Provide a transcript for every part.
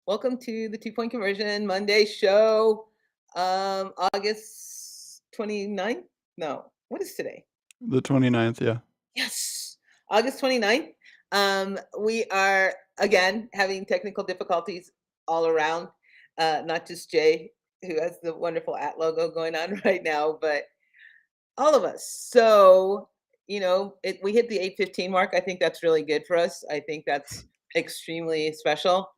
Welcome to the 2 Point Conversion Monday show. August 29th? No, what is today? The 29th, yeah. Yes, August 29th. We are again having technical difficulties all around. Not just Jay, who has the wonderful at logo going on right now, but all of us. So, we hit the 8:15 mark. I think that's really good for us. I think that's extremely special.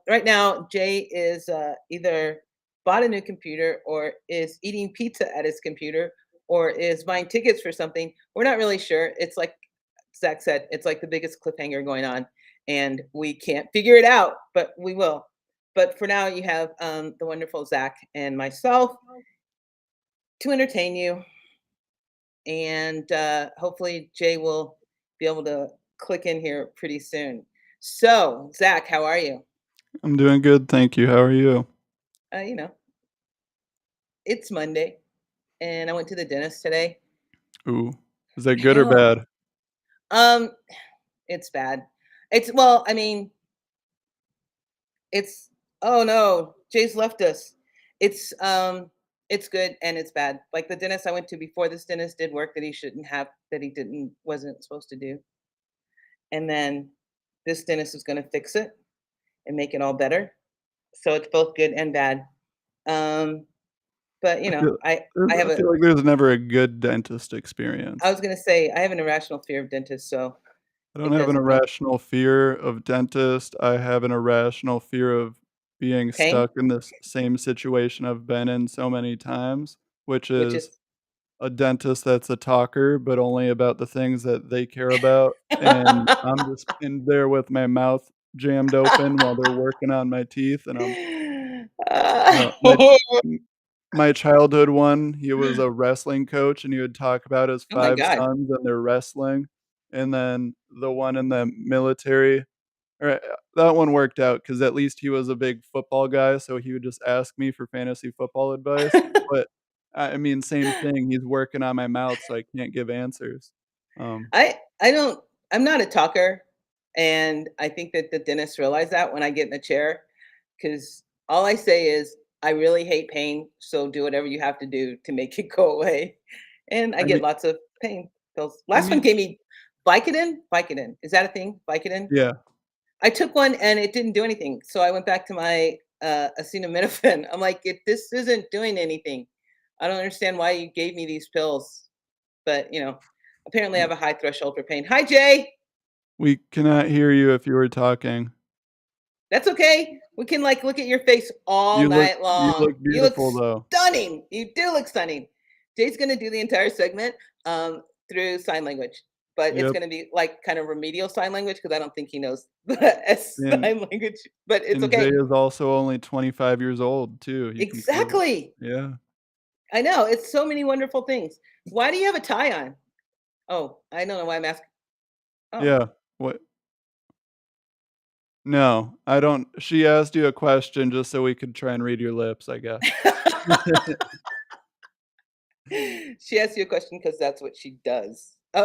Right now, Jay is either bought a new computer or is eating pizza at his computer or is buying tickets for something. We're not really sure. It's like Zach said, it's like the biggest cliffhanger going on, and we can't figure it out, but we will. But for now, you have the wonderful Zach and myself to entertain you, and hopefully Jay will be able to click in here pretty soon. So, Zach, how are you? I'm doing good, thank you. How are you? Uh, you know, it's Monday, and I went to the dentist today. Ooh, is that I good or know. bad? Um, it's bad. It's well, I mean, it's oh no, Jay's left us. It's it's good and it's bad. Like the dentist I went to before this dentist did work that he shouldn't have, that he didn't wasn't supposed to do. And then this dentist is going to fix it and make it all better. So it's both good and bad. Um, but I feel I have I a feel like there's never a good dentist I experience. was gonna say I have an irrational fear of dentists, so I don't it have an doesn't make irrational fear of dentist, I have an irrational fear of being pain, stuck in this same situation I've been in so many times, which which is is a dentist that's a talker, but only about the things that they care about, and I'm just in there with my mouth jammed open while they're working on my teeth, and I'm my oh my childhood one, he was a wrestling coach, and he would talk about his my 5 god. sons and their wrestling, and then the one in the military that one worked out because at least he was a big football guy, so he would just ask me for fantasy football advice, but, I mean, same thing, he's working on my mouth, so I can't give answers. Um, I don't I'm not a talker, and I think that the dentists realize that when I get in the chair, because all I say is, "I really hate pain, so do whatever you have to do to make it go away." And I I get mean lots of pain pills. I Last one mean gave me Vicodin? Vicodin. Is that a thing? Vicodin? yeah, I took one and it didn't do anything, so I went back to my, acetaminophen. I'm like, This isn't doing anything. I don't understand why you gave me these pills." But, apparently I have a high threshold for pain. Hi, Jay. we cannot hear you if you were talking. That's okay. We can like look at your face all night You long. look You look beautiful, though. stunning. You do look stunning. Jay's gonna do the entire segment through sign language, but it's Yep, gonna be like kind of remedial sign language because I don't think he knows the and sign language. But it's and Jay okay. is also only 25 years old, too, you can see that. Exactly. Yeah. I know. It's so many wonderful things. Why do you have a tie on? Oh, I don't know why I'm asking. Oh. Yeah. What No, I don't she asked you a question just so we could try and read your lips, I guess. She asked you a question because that's what she does. It's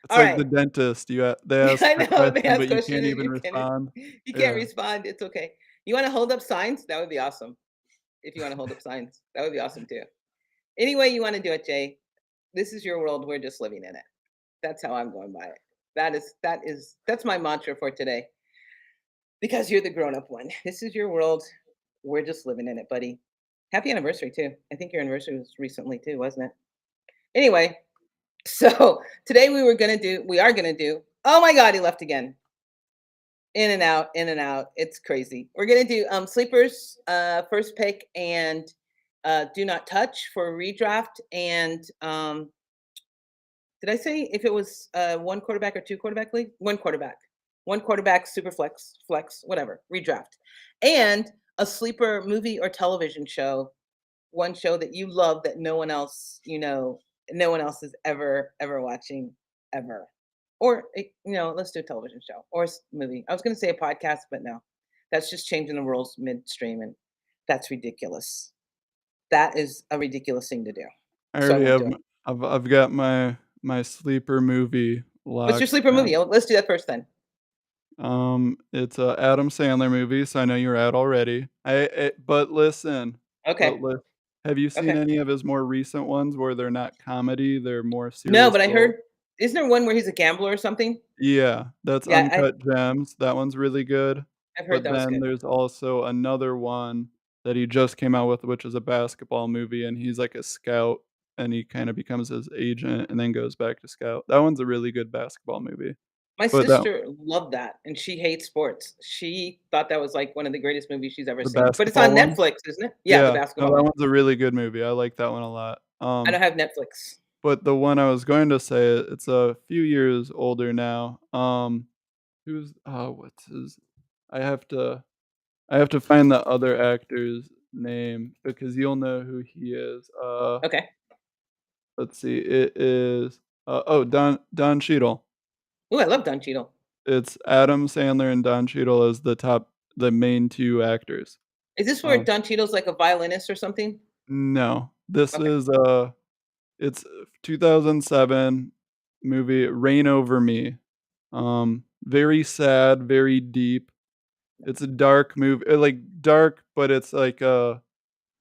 All like the right. dentist, they ask I a know they question, ask but you question can't and even respond. you can't Yeah. respond. It's okay. You want to hold up signs? That would be awesome. If you want to hold up signs, that would be awesome too. Any way you want to do it, Jay. This is your world. We're just living in it. That's how I'm going by it. That's my mantra for today. Because you're the grown up one. This is your world. We're just living in it, buddy. Happy anniversary too. I think your anniversary was recently too, wasn't it? Anyway, so today we are gonna do. Oh my God, he left again. In and out, in and out. It's crazy. We're gonna do sleepers, first pick, and do not touch for redraft. And did I say if it was one quarterback or two quarterback league? One quarterback, super flex, whatever, redraft, and a sleeper movie or television show. One show that you love that no one else, no one else is ever watching ever. Or let's do a television show or movie. I was going to say a podcast, but no, that's just changing the rules midstream, and that's ridiculous. That is a ridiculous thing to do. I So I already won't have do it. I've got my sleeper movie What's your locked sleeper movie? down. Let's do that first then. It's a Adam Sandler movie, so I know you're out already. But listen, Okay. have you seen Okay. any of his more recent ones where they're not comedy, they're more No, serious but I roles? heard isn't there one where he's a gambler or something? Yeah, that's Yeah, Uncut Gems, that one's really good, I've heard but that was then good. there's also another one that he just came out with, which is a basketball movie, and he's like a scout, and he kinda becomes his agent and then goes back to scout. That one's a really good basketball movie, My but that sister loved that, and she hates sports. She thought that was, like, one of the greatest movies she's ever the seen, but it's on basketball one? Netflix, isn't it? Yeah, the Yeah, no, basketball that one. one's a really good movie, I like that one a lot, I don't have Netflix. but the one I was going to say, it's a few years older now, what's his I have to I have to find the other actor's name because you'll know who he is, Okay. let's see, it is, Don Cheadle. Ooh, I love Don Cheadle. It's Adam Sandler and Don Cheadle as the main 2 actors. Is this where Um, Don Cheadle's like a violinist or something? no, this Okay. is, it's a 2007 movie, Reign Over Me. Very sad, very deep. It's a dark movie, like, dark, but it's like a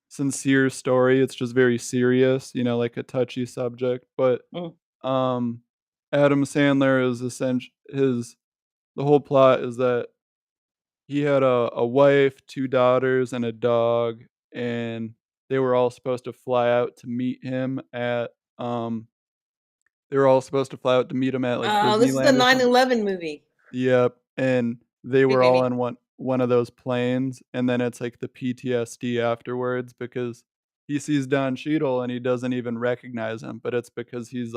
sincere story. It's just very serious, like a touchy subject, but, Mm. um, Adam Sandler is essentially his the whole plot is that he had a wife, 2 daughters, and a dog, and they were all supposed to fly out to meet him at, they were all supposed to fly out to meet him at, like, Oh, this is the Disneyland or something. 9/11 movie. Yep, and they Hey, were all Jamie. on one of those planes, and then it's, like, the PTSD afterwards because he sees Don Cheadle and he doesn't even recognize him, but it's because he's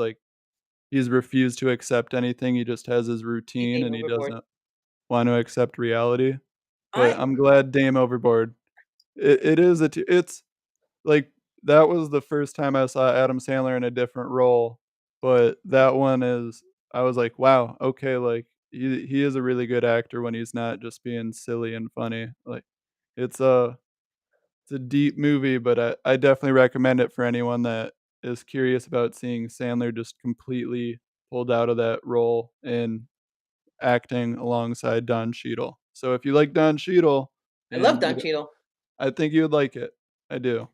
refused to accept anything, he just has his He routine came and he overboard. doesn't want to accept reality, but I I'm glad Dame Overboard. It is it's like, that was the first time I saw Adam Sandler in a different role, but that one is I was like, "Wow, okay, like, he is a really good actor when he's not just being silly and funny." Like, it's a it's a deep movie, but I definitely recommend it for anyone that is curious about seeing Sandler just completely pulled out of that role and acting alongside Don Cheadle. So if you like Don Cheadle love and Don Cheadle. I think you would like it. I do.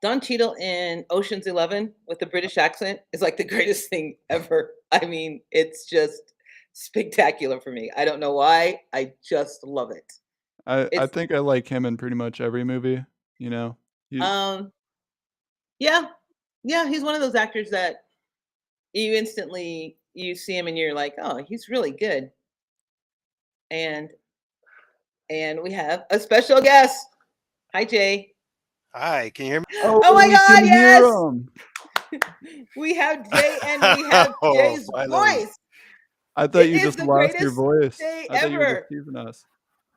Don Cheadle in Ocean's 11 with the British accent is like the greatest thing ever. I mean, it's just spectacular for me. I don't know why. I just love it. I It's think I like him in pretty much every movie, you know? He um yeah. Yeah, he's one of those actors that you see him and you're like, "Oh, he's really good." And we have a special guest. Hi, Jay. Hi, can you hear me? Oh, Oh my we god, can hear yes! him! We have Jay and we have Oh, Jay's finally. voice. I thought It you is just the lost your greatest voice. day I thought you were just ever. teasing us.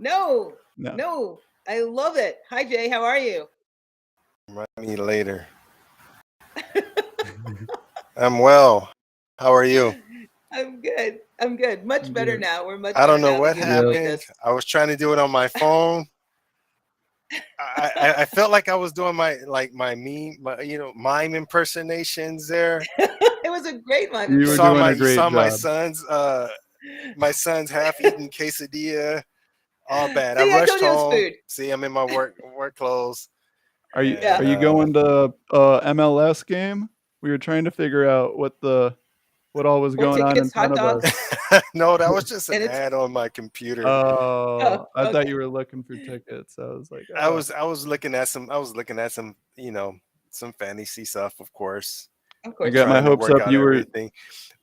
No, No. no, I love it. Hi, Jay. How are you? Remind me later. I'm well. How are you? I'm good. I'm good. Much better Good. now. We're much I better don't know now that what you've Yep. joined happened. us. I was trying to do it on my phone. I felt like I was doing my mime impersonations there. It was a great mime You were impression. doing a You great saw job. my son's half eaten quesadilla. All bad. I See, I rushed told you it was home. food. See, I'm in my work clothes, Are you Yeah. are and you going to MLS game? We were trying to figure out what all was Or going on in tickets, front hot of us. dogs, no, that was just an and it's ad on my computer. oh, Oh, I thought you okay. were looking for tickets. I was like, I "Oh." was looking at some some fantasy stuff, of course, Of I course. got my trying to hopes work up out you were everything.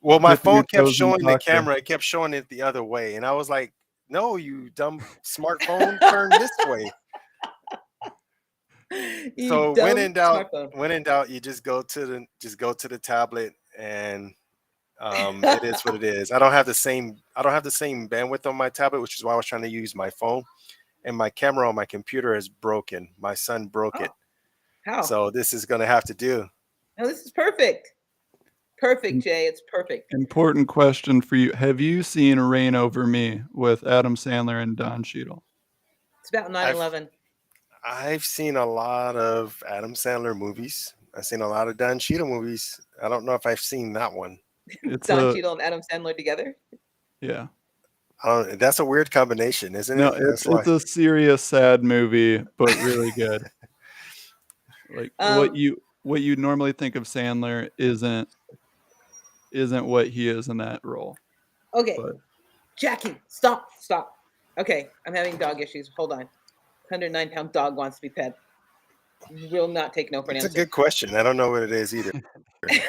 Well, my dipping your phone kept toes in showing the soccer. camera, it kept showing it the other way, and I was like, "No, you dumb smartphone, turn this way." You So dumb smartphone. when in doubt, you just go to the tablet, and it is what it is. I don't have the same bandwidth on my tablet, which is why I was trying to use my phone, and my camera on my computer is broken. My son broke it. Oh, how? So this is gonna have to do. No, this is perfect. Perfect, Im Jay. It's perfect. important question for you. Have you seen Reign Over Me with Adam Sandler and Don Cheadle? It's about I've 9/11. I've seen a lot of Adam Sandler movies. I've seen a lot of Don Cheadle movies. I don't know if I've seen that one. It's Don a Cheadle and Adam Sandler together. yeah. That's a weird combination, isn't No, it? That's why. it's a serious, sad movie, but really good. Like Um, what you normally think of Sandler isn't what he is in that role. okay, But Jackie, stop. Okay, I'm having dog issues. Hold on. 109-pound dog wants to be pet. Will not take no for an It's a answer. good question. I don't know what it is either.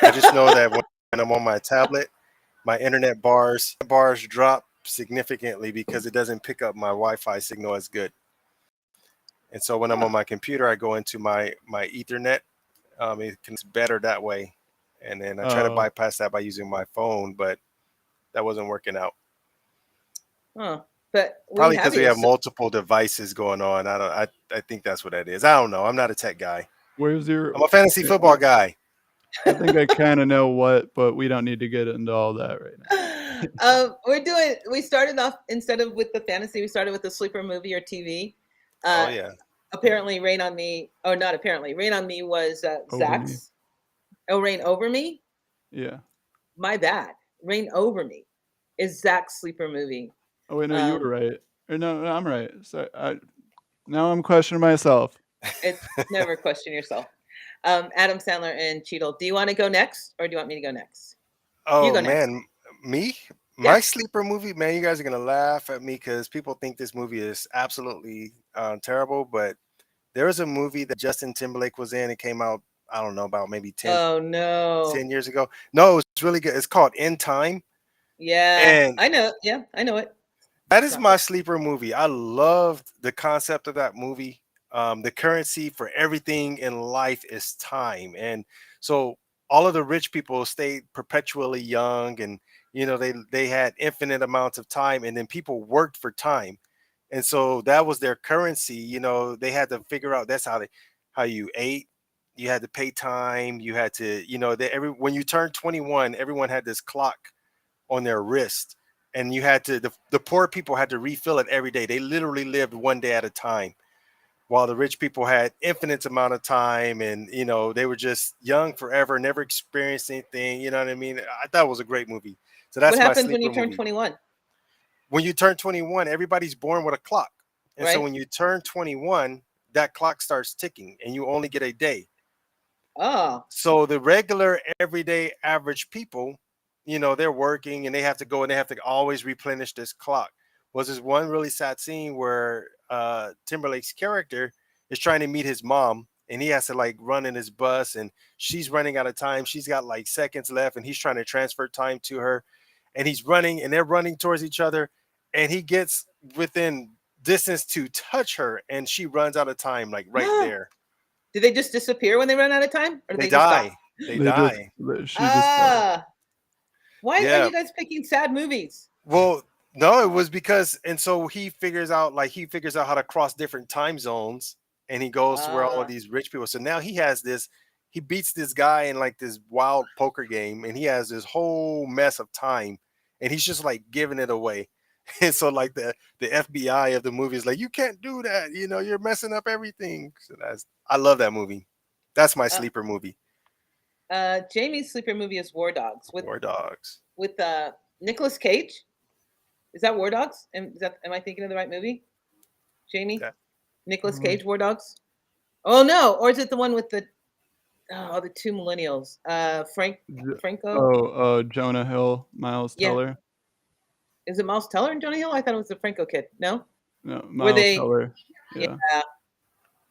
I just know that when I'm on my tablet, my internet bars drop significantly because it doesn't pick up my Wi-Fi signal as good. And so when I'm Huh. on my computer, I go into my Ethernet. It's better that way. And then I try to oh, bypass that by using my phone, but that wasn't working out. Huh. But we Probably have because we you. have So, multiple devices going on. I think that's what that is. I don't know. I'm not a tech guy. where's your I'm a fantasy football guy. I think I kind of know what, but we don't need to get into all that right now. we started off instead of with the fantasy, we started with the sleeper movie or TV. Oh Uh, yeah. apparently Rain on Me, or not apparently, Rain on Me was Over me. Zach's. Oh, Rain Over Me? Yeah. My bad. Rain Over Me is Zach's sleeper movie. Oh wait, no, you were Um, right. Or no, I'm right. So now I'm questioning myself. it's never question yourself. Adam Sandler and Cheadle. Do you want to go next or do you want me to go next? You Oh go next. man, me? My Yeah. sleeper movie, man, you guys are gonna laugh at me because people think this movie is absolutely terrible. But there was a movie that Justin Timberlake was in. It came out, I don't know, about maybe 10, Oh no. 10 years ago. No, it's really good. It's called In Time, Yeah, and I know. Yeah, I know it. that It's is not my good. sleeper movie. I loved the concept of that movie. The currency for everything in life is time, and so all of the rich people stayed perpetually young, and they had infinite amounts of time, and then people worked for time, and so that was their currency. They had to figure out that's how you ate. You had to pay time. You had to, when you turned 21, everyone had this clock on their wrist, and you had to the poor people had to refill it every day. They literally lived one day at a time, while the rich people had infinite amount of time, and they were just young forever, never experienced anything. You know what I mean? I thought it was a great movie. So What that's my happens when you sleeper turn movie. 21? When you turn 21, everybody's born with a clock, and so Right? when you turn 21, that clock starts ticking and you only get a day. Oh, So the regular, everyday, average people, they're working and they have to go and they have to always replenish this clock. Was this one really sad scene where Timberlake's character is trying to meet his mom, and he has to like run in his bus, and she's running out of time. She's got like seconds left, and he's trying to transfer time to her, and he's running, and they're running towards each other, and he gets within distance to touch her, and she runs out of time like right there. do they just disappear when they run out of time, or do They they just stop? die. They They just die. she just Ah, why are Yeah. you guys picking sad movies? Well, no, it was because, and so he figures out how to cross different time zones, and he goes to where all of Ah, these rich people. So now he beats this guy in like this wild poker game, and he has this whole mess of time, and he's just like giving it away. And so like the FBI of the movie is like, you can't do that, you're messing up everything. So I love that movie. That's my uh, sleeper movie. Jamie's sleeper movie is War Dogs War Dogs. with Nicolas Cage. Is that War Dogs? Am I thinking of the right movie? Jamie, Yeah. Nicolas Cage, War Dogs. Oh no, or is it the one with the two millennials? Franco. Jonah Hill, Miles Yeah, Teller. is it Miles Teller and Johnny Hill? I thought it was the Franco kid. No, No, were Miles they? Teller. Yeah, Yeah.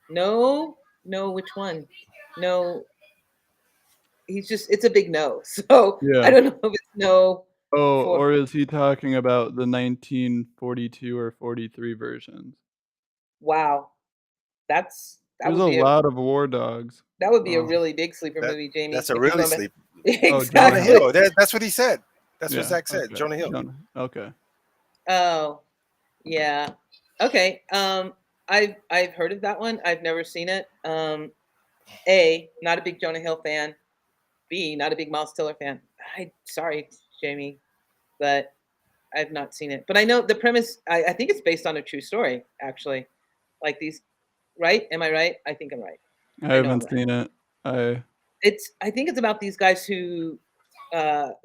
no, no. Which one? No, it's a big no. So I Yeah. don't know if it's no Oh, for. or is he talking about the 1942 or 43 versions? Wow, that There's would a be a lot of war dogs. that would be a Oh, really big sleeper That movie, Jamie. that's a If you're really going back, sleep. Jonah Jonah Hill. exactly. Hill. That's what he said. That's what Yeah. Zach said. Okay. Jonah Hill. Jonah. Okay. Oh, yeah. Okay. I've heard of that one. I've never seen it. A, not a big Jonah Hill fan. B, not a big Miles Teller fan. Sorry, Jamie, but I've not seen it. But I know the premise. I think it's based on a true story, actually. Like these, right? Am I right? I think I'm right. I I know I'm haven't right. seen it. I think it's about these guys who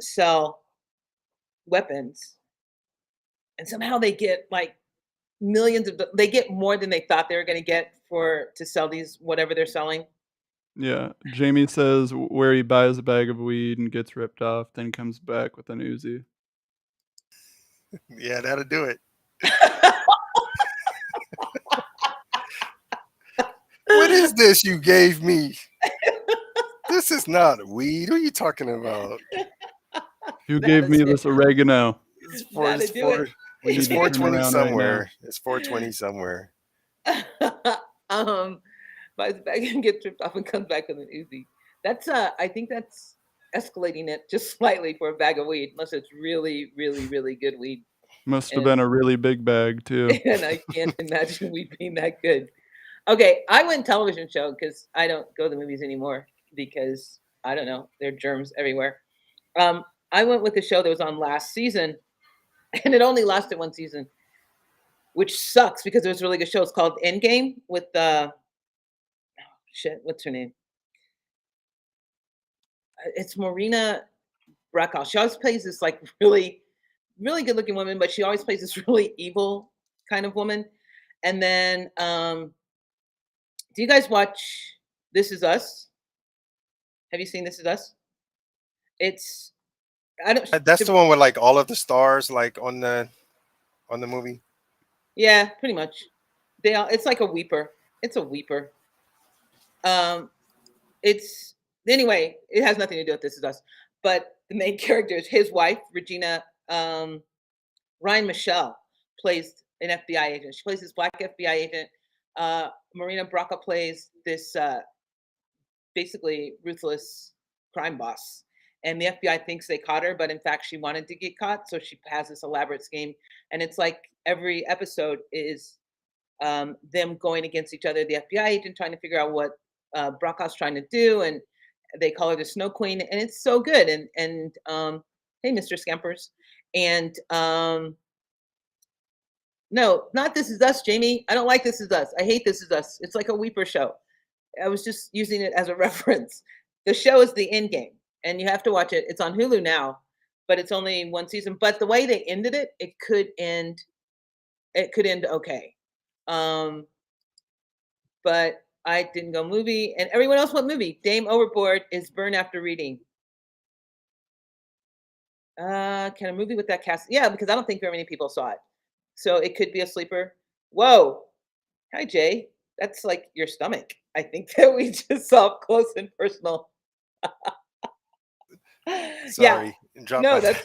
sell weapons, and somehow they get like they get more than they thought they were going to get to sell these whatever they're selling. Yeah, Jamie says where he buys a bag of weed and gets ripped off, then comes back with an Uzi. Yeah, that'll do it. What is this you gave me? This is not weed. What are you talking about? Who gave me this oregano? It's That'll do it. We it's need to turn 420 around right now. somewhere. It's 420 somewhere. Buys a bag and gets ripped off and comes back with an Uzi. That's I think that's escalating it just slightly for a bag of weed, unless it's really, really, really good weed. Must have been a really big bag too. And I can't imagine weed being that good. Okay, I went television show because I don't go to the movies anymore because I don't know, there are germs everywhere. I went with the show that was on last season, and it only lasted one season, which sucks because it was a really good show. It's called Endgame with what's her name? It's Marina Bracco. She always plays this like really, really good looking woman, but she always plays this really evil kind of woman. And then, do you guys watch This Is Us? Have you seen This Is Us? That's the one with like all of the stars like on the movie. Yeah, pretty much. It's like a weeper. It's a weeper. Anyway, it has nothing to do with This Is Us. But the main character is his wife, Regina Ryan Michelle, plays an FBI agent. She plays this black FBI agent. Marina Bracco plays this basically ruthless crime boss. And the FBI thinks they caught her, but in fact, she wanted to get caught. So she has this elaborate scheme. And it's like every episode is them going against each other. The FBI agent trying to figure out what Bracco's trying to do. And they call her the Snow Queen. And it's so good. And hey, Mr. Scampers. And no, not This Is Us, Jamie. I don't like This Is Us. I hate This Is Us. It's like a weeper show. I was just using it as a reference. The show is The Endgame, and you have to watch it. It's on Hulu now, but it's only one season. But the way they ended it, it could end okay. But I didn't go movie, and everyone else went movie. Dame Overboard is Burn After Reading. Can a movie with that cast? Yeah, because I don't think very many people saw it. So it could be a sleeper. Whoa. Hi, Jay. That's like your stomach. I think that we just saw up close and personal. Sorry. Yeah. No, that's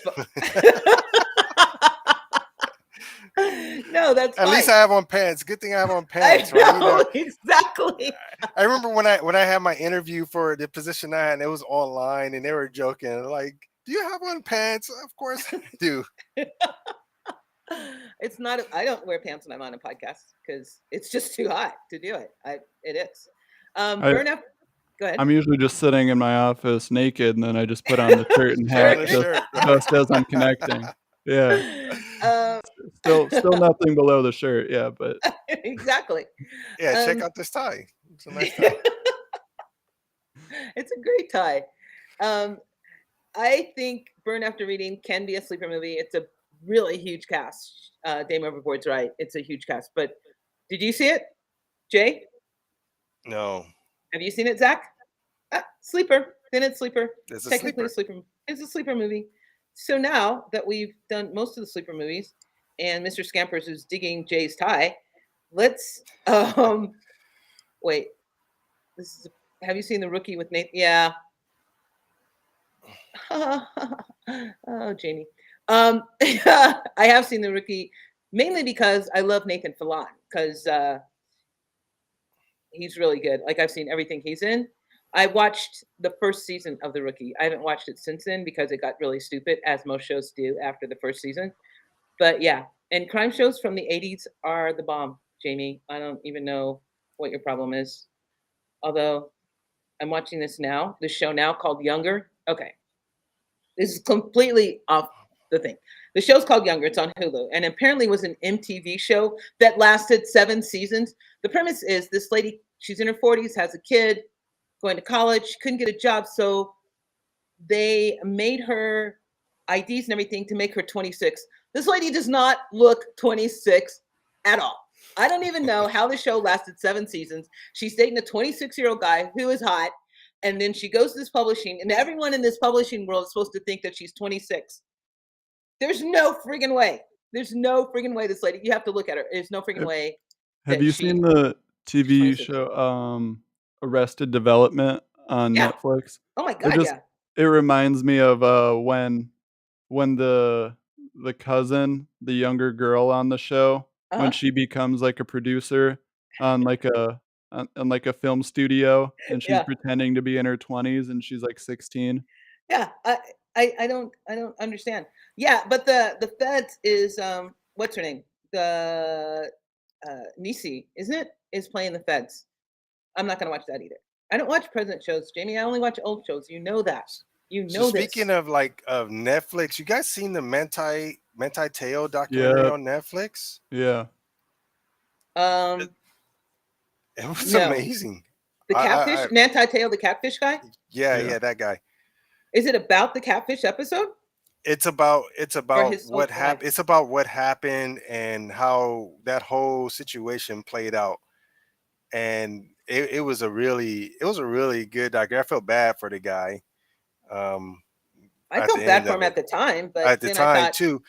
No, that's At fine. least I have on pants. Good thing I have on pants. I know, Right? You know, exactly. I remember when I had my interview for the position I had, and it was online, and they were joking like, "Do you have on pants?" Of course I do. It's not. I don't wear pants when I'm on a podcast because it's just too hot to do it. It is. Burn After. Go ahead. I'm usually just sitting in my office naked, and then I just put on the shirt and hat just as I'm connecting. Yeah. Still nothing below the shirt. Yeah, but exactly. Yeah, check out this tie. It's a nice tie. It's a great tie. I think Burn After Reading can be a sleeper movie. It's a really huge cast. Dame Overboard's right. It's a huge cast. But did you see it, Jay? No. Have you seen it, Zach? Sleeper. Then it's sleeper. It's Technically a sleeper. It's a sleeper movie. So now that we've done most of the sleeper movies, and Mr. Scampers is digging Jay's tie, let's wait. Have you seen The Rookie with Nathan? Yeah. Oh, Jamie. I have seen The Rookie mainly because I love Nathan Fillion because he's really good. Like I've seen everything he's in. I watched the first season of The Rookie. I haven't watched it since then because it got really stupid, as most shows do after the first season. But yeah, and crime shows from the 80s are the bomb, Jamie. I don't even know what your problem is. Although I'm watching this show now called Younger. Okay. This is completely off the thing. The show's called Younger. It's on Hulu. And apparently was an MTV show that lasted 7 seasons. The premise is this lady, she's in her 40s, has a kid, going to college, couldn't get a job. So they made her IDs and everything to make her 26. This lady does not look 26 at all. I don't even know how the show lasted 7 seasons. She's dating a 26-year-old guy who is hot, and then she goes to this publishing, and everyone in this publishing world is supposed to think that she's 26. There's no friggin' way. There's no friggin' way this lady. You have to look at her. There's no friggin' Have way have that you seen she's the TV 26. show, Arrested Development on Yeah. Netflix? Oh my It god, just yeah. it reminds me of, when the cousin, the younger girl on the show, when Uh-huh. she becomes, like, a producer on, like, a film studio, and she's Yeah. pretending to be in her 20s, and she's, like, 16. Yeah. I don't understand. Yeah, but the feds is what's her name? The Nisi, isn't it? Is playing the feds. I'm not gonna watch that either. I don't watch present shows, Jamie. I only watch old shows. You know that. You So know speaking this. of Netflix, you guys seen the Mentai Teo documentary Yeah, on Netflix? yeah. It, Um, it was no. amazing. The catfish, I Manti Teo, the catfish guy? yeah, Yeah. yeah, that guy. Is it about the catfish episode It's or about his what social life? happened. It's about what happened and how that whole situation played out. And it was a really good documentary. I felt bad for the guy um, I at the felt bad end for of him at it. the time, but At the then I time thought, too,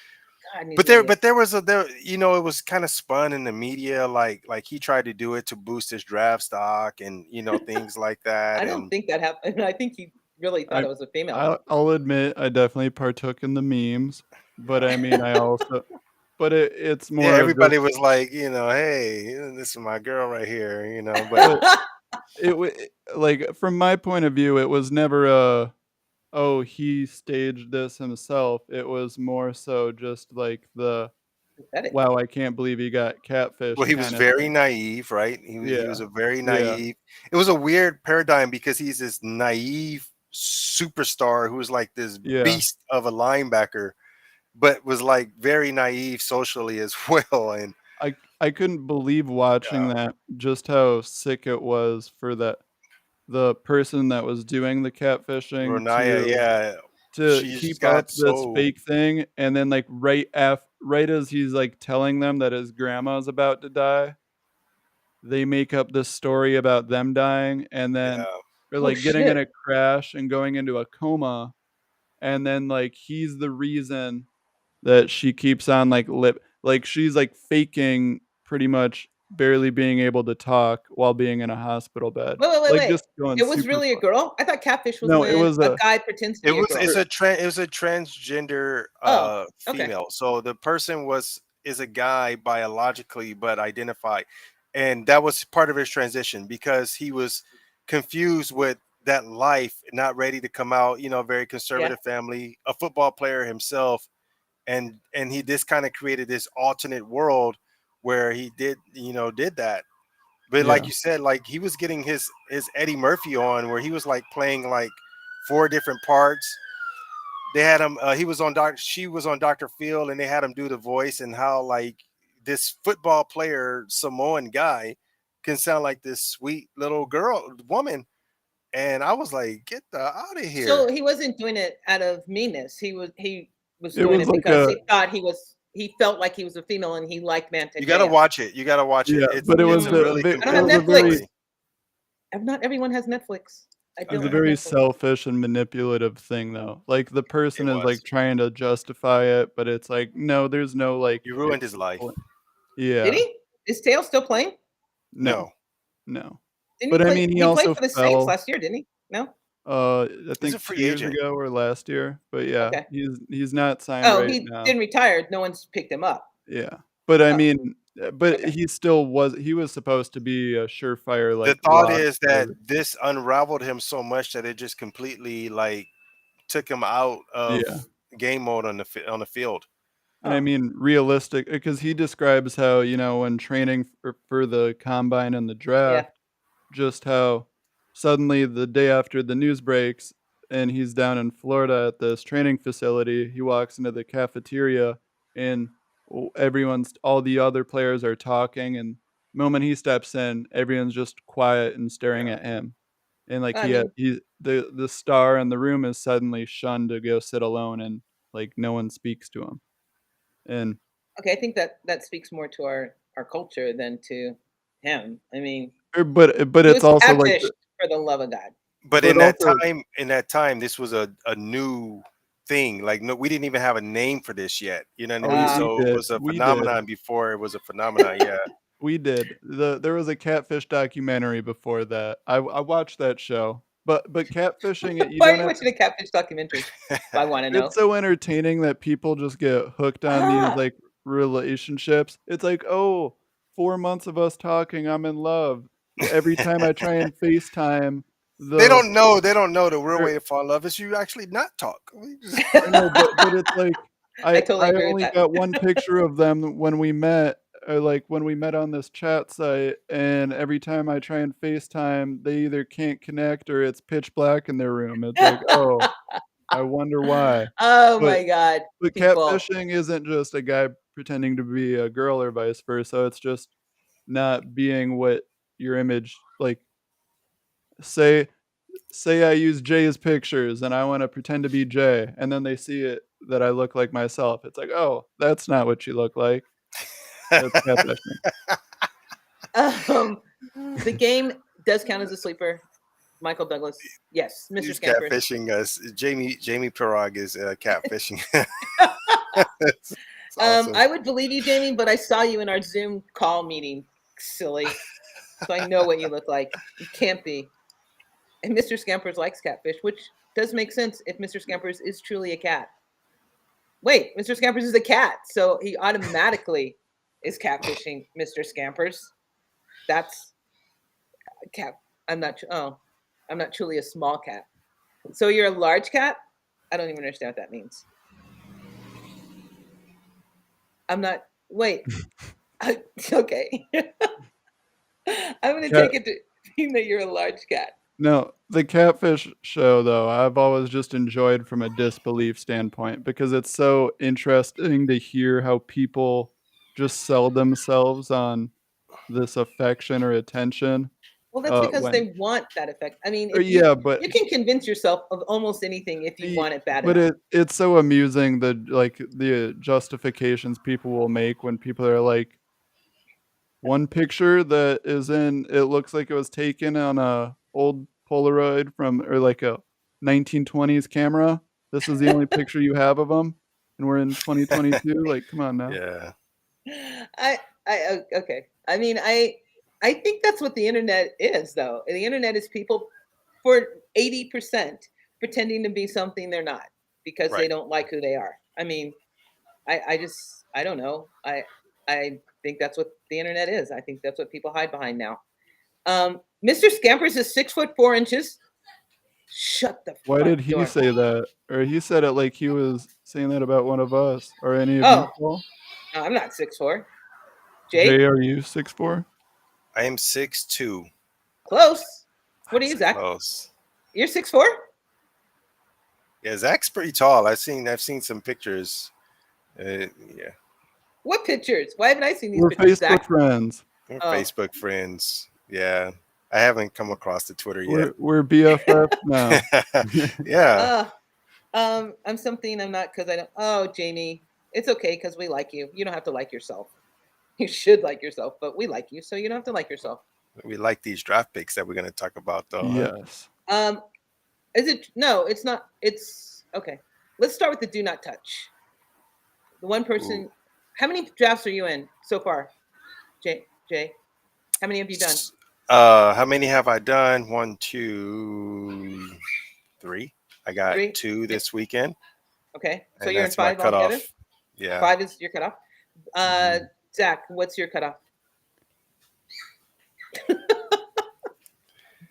God, he's an but idiot. there was you know, it was kind of spun in the media, like he tried to do it to boost his draft stock and you know things like that. I don't And think that happened. I think he really thought I it was a female. I'll admit I definitely partook in the memes, but I mean, I also but it's yeah, more of just everybody was like, you know, hey, this is my girl right here, you know. But but it wa like, from my point of view, it was never a, "Oh, he staged this himself." It was more so just like the, Pathetic. "Wow, I can't believe he got well, catfished," he was kinda very thing. naive, right? He was Yeah. a very Yeah. naive. It was a weird paradigm because he's this naive superstar who's like this Yeah. beast of a linebacker, but was like very naive socially as well. And I couldn't believe watching uh, that, just how sick it was for the person that was doing the catfishing Ronaya, yeah, to she just keep up got this so fake thing, and then, like, right as he's, like, telling them that his grandma's about to die, they make up this story about them dying, and then yeah. or, Oh like, getting in shit. a crash and going into a coma, and then, like, he's the reason that she keeps on, like, she's, like, faking pretty much barely being able to talk while being in a hospital bed. Wait, wait, wait, Like, wait. just going It was super really a far. girl? I thought catfish was No, it when was a a guy pretends to It be a was girl. it was a transgender Oh, okay. female. So the person was is a guy biologically but identified. And that was part of his transition because he was confused with that life, not ready to come out, you know, very Yeah. conservative family, a football player himself. And he this kind of created this alternate world where he did, you know, did that. But like Yeah. you said, like he was getting his Eddie Murphy on where he was like playing like 4 different parts. They had him he was on doc she was on Dr. Phil and they had him do the voice and how like this football player Samoan guy can sound like this sweet little girl woman. And I was like, get the out of So here. he wasn't doing it out of meanness. He was It doing was it like because a he felt like he was a female and he liked Manti You gotta Te'o. watch it. You gotta watch it. yeah, but it was It's a Mm, really I don't have it was a compelling Netflix. very story. Not everyone has Netflix. I it was a don't Okay. have very Netflix. selfish and manipulative thing, though. Like, the It person is, like, was. trying to justify it, but it's like, no, there's no, like, You ruined his life. Did yeah. he? Is Tail still playing? No, No. no. Didn't he But, I play? mean, he He played also for the Saints fell, last year, didn't he? No. I He's a think 2 free years agent. ago or last year, but yeah, Okay. he's not signed Oh, right he now. didn't retire. No one's picked him up. Yeah. But, I Oh, mean, but okay. he was supposed to be a surefire, The like, thought lock is that for this unraveled him so much that it just completely like took him out of yeah. game mode on on the field. And I Oh, mean, realistic because he describes how, when training for the combine and the yeah. draft, just how suddenly the day after the news breaks and he's down in Florida at this training facility, he walks into the cafeteria and all the other players are talking, and the moment he steps in, everyone's just quiet and staring Yeah. at him. And like I mean, the star in the room is suddenly shunned to go sit alone and like no one speaks to him. And Okay, I think that speaks more to our culture than to him. I mean, but he it's was also like catfished for the love of God. But but also in that time, this was a new thing. Like, no, we didn't even have a name for this yet. You know what I oh, mean? Ah. we So it did. was a We did. phenomenon before it was a phenomenon. Yeah. We did. There was a catfish documentary before that. I watched that show. But catfishing, you Why are don't you have watching a catfish documentary? If I want to it's know. so entertaining that people just get hooked on these, Ah, like, relationships. It's like, "Oh, 4 months of us talking, I'm in love." Every time I try and FaceTime the They don't know the real er way to fall in love is you actually not talk. We just- I know, but it's like I I totally I agree with only that. got one picture of them when we met, or, like, when we met on this chat site, and every time I try and FaceTime, they either can't connect or it's pitch black in their room. It's like, "Oh, I wonder why." Oh But my God, but people. catfishing isn't just a guy pretending to be a girl or vice versa, it's just not being what your image like, say say I use Jay's pictures and I wanna pretend to be Jay, and then they see it that I look like myself. It's like, "Oh, that's not what you look like." That's catfishing. Um, the game does count as a sleeper. Michael Douglas, yes. Mr. He's Scampers. catfishing us. Jamie Pirog is catfishing. It's awesome. I would believe you, Jamie, but I saw you in our Zoom call meeting, silly. So I know what you look like. You can't be. And Mr. Scampers likes catfish, which does make sense if Mr. Scampers is truly a cat. Wait, Mr. Scampers is a cat, so he automatically is catfishing Mr. Scampers. That's a cat. Oh, I'm not truly a small cat. So you're a large cat? I don't even understand what that means. I'm not. Wait. Okay. I'm gonna Cat take it to mean that you're a large cat. No, the catfish show, though, I've always just enjoyed from a disbelief standpoint because it's so interesting to hear how people just sell themselves on this affection or attention, Well, that's because when they want that effect. I mean, or if yeah, but you can convince yourself of almost anything if you Ye want it bad but enough. it's so amusing the justifications people will make when people are like, "One picture that is in it looks like it was taken on a old Polaroid from or like a 1920s camera. This is the only picture you have of them, and we're in 2022." Like, come on now. Yeah. Okay. I mean, I think that's what the internet is, though. The internet is people for 80% pretending to be something they're not because they Right. don't like who they are. I mean, I don't know. I think that's what the internet is. I think that's what people hide behind now. Mr. Scampers is 6'4". Shut the Why front did he door. say that? Or he said it like he was saying that about one of us. Or any of you, Oh, Paul? no, I'm not 6'4". Jay, Jay, are you 6'4"? I am 6'2". close. What are you, So Zach? close. You're 6'4"? Yeah, Zach's pretty tall. I've seen some pictures. Yeah, What pictures? Why haven't I seen these We're pictures, Facebook Zach? friends. we're Oh, Facebook friends. Yeah, I haven't come across the Twitter yet. We're BFFs now. Yeah, uh, I'm something I'm not because I don't. Oh, Jamie, it's okay because we like you. You don't have to like yourself. You should like yourself, but we like you, so you don't have to like yourself. we like these draft picks that we're gonna talk about, though, huh? Yes. Um, is it? No, it's not. It's okay. Let's start with the do not touch. The one Ooh. person. How many drafts are you in so far, Jay? How many have you done? How many have I done? One, two, three. I got 3. two this weekend, Okay, so and you're in that's my 5 altogether. cutoff. Yeah. 5 is your cutoff. Uh, Mhm. Zach, what's your cutoff?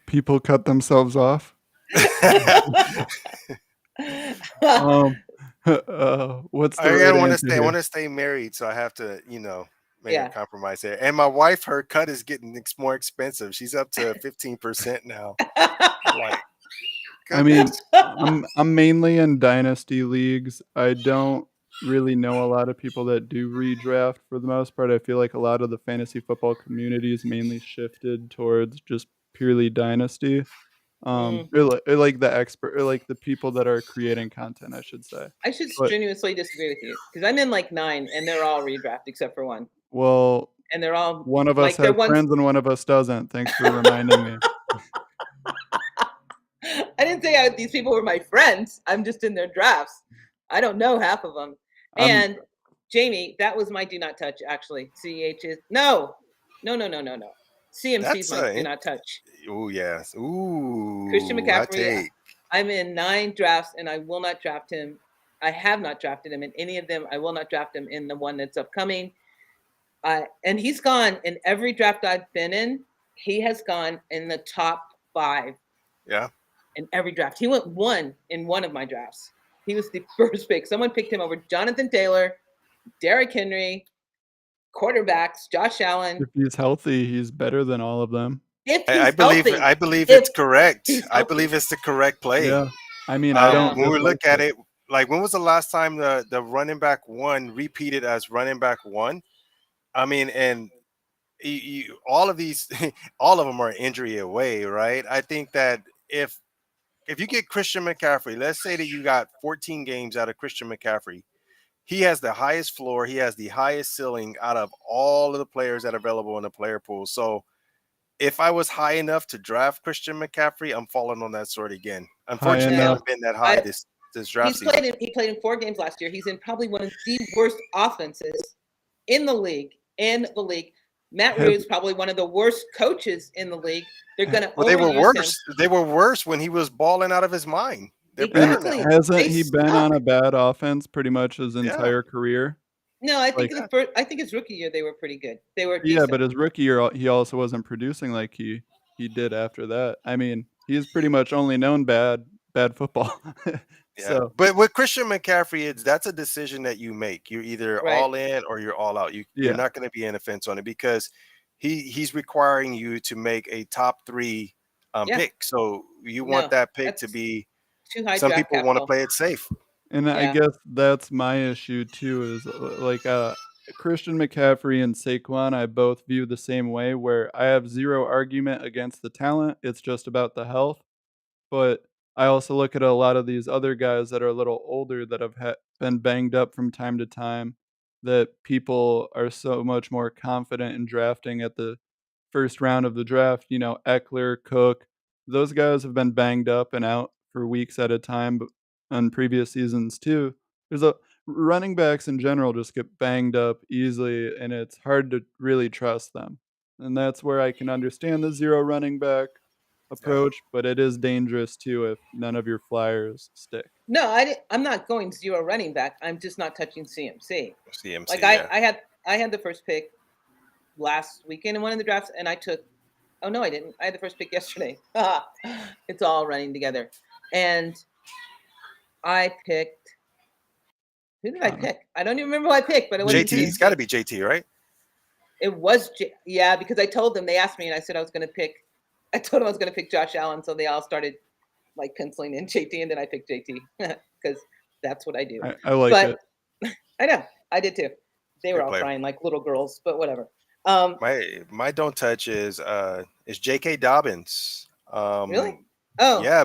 People cut themselves off. Um, what's the right answer I want here? to stay married, so I have to, make a Yeah. compromise there. And my wife, her cut is getting more expensive. She's up to 15% now. Like, I goodness. mean, I'm mainly in dynasty leagues. I don't really know a lot of people that do redraft for the most part. I feel like a lot of the fantasy football community is mainly shifted towards just purely dynasty. Or like the expert, or like the people that are creating content, I should say. I should But strenuously disagree with you because I'm in like 9 and they're all redraft except for one. well, And they're all one of us like they're has ones friends and one of us doesn't. Thanks for reminding me. I didn't say these people were my friends. I'm just in their drafts. I don't know half of them. I'm And Jamie, that was my do not touch actually. CEH is no. No, no, no, no, no. CMC is That's my do not touch. oh yes. Christian Ooh, hot McCaffrey, take. I'm in 9 drafts and I will not draft him. I have not drafted him in any of them. I will not draft him in the one that's upcoming. And he's gone in every draft I've been in. He has gone in the top 5 Yeah. in every draft. He went 1 in one of my drafts. He was the first pick. Someone picked him over Jonathan Taylor, Derrick Henry, quarterbacks, Josh Allen. If he's healthy, he's better than all of them. If I he's believe healthy, I believe if it's correct. he's I healthy. believe it's the correct play. Yeah. I mean, I don't When we dislike look at it, like when was the last time the running back 1 repeated as running back 1? I mean, and all of these, all of them are injury away, right? I think that if you get Christian McCaffrey, let's say that you got 14 games out of Christian McCaffrey, he has the highest floor, he has the highest ceiling out of all of the players that are available in the player pool. So if I was high enough to draft Christian McCaffrey, I'm falling on that sword again. high Unfortunately, I enough. haven't been that high this draft season. He played in 4 games last year. He's in probably one of the worst offenses in the league. Matt Has- Rue's probably one of the worst coaches in the league. They're going to Well, they were overuse worse. him. They were worse when he was balling out of his mind. They're Exactly. better now. Hasn't They he been suck. on a bad offense pretty much his entire career? No, I think Like- I think his rookie year they were pretty good. They were Yeah, decent. but his rookie year, he also wasn't producing like he did after that. I mean, he's pretty much only known bad football. Yeah. So But with Christian McCaffrey, that's a decision that you make. You're either Right. all in or you're all out. You're Yeah. not going to be in a fence on it because he's requiring you to make a top 3 Yeah. pick. So you No, want that pick to that's be. too high Some draft people want to capital. play it safe. And I Yeah. guess that's my issue too, is like Christian McCaffrey and Saquon, I both view the same way, where I have zero argument against the talent. It's just about the health. But I also look at a lot of these other guys that are a little older that have been banged up from time to time, that people are so much more confident in drafting at the first round of the draft. You know, Eckler, Cook, those guys have been banged up and out for weeks at a time on previous seasons too. There's a running backs in general just get banged up easily, and it's hard to really trust them. And that's where I can understand the zero running back approach, but it is dangerous too if none of your flyers stick. No, I'm not going 0 running back. I'm just not touching CMC. CMC. Like Yeah. I had the first pick last weekend in one of the drafts, and I took. Oh no, I didn't. I had the first pick yesterday. It's all running together, and I picked. Who did I pick? I don't even remember who I picked, but it wasn't JT. It's got to be JT, right? It was yeah, because I told them, they asked me, and I said I was going to pick. I told them I was going to pick Josh Allen, so they all started like penciling in JT, and then I picked JT because that's what I do. I like it. I know, I did too. They were Good all player. crying like little girls, but whatever. My don't touch is J.K. Dobbins. Really? Oh, Yeah,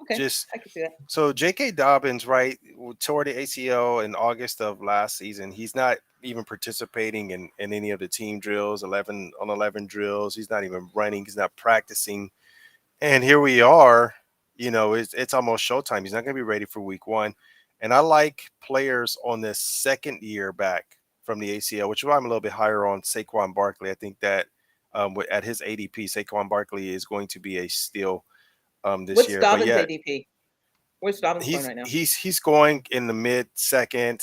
okay. just I can see that. so J.K. Dobbins, right, tore the ACL in August of last season. He's not even participating in any of the team drills, 11 on 11 drills. He's not even running. He's not practicing. And here we are, it's almost showtime. He's not going to be ready for week 1. And I like players on this second year back from the ACL, which is why I'm a little bit higher on Saquon Barkley. I think that at his ADP, Saquon Barkley is going to be a steal this What's year. Dobbins' But yeah, ADP? Where's Dobbins going right now? he's going in the mid second.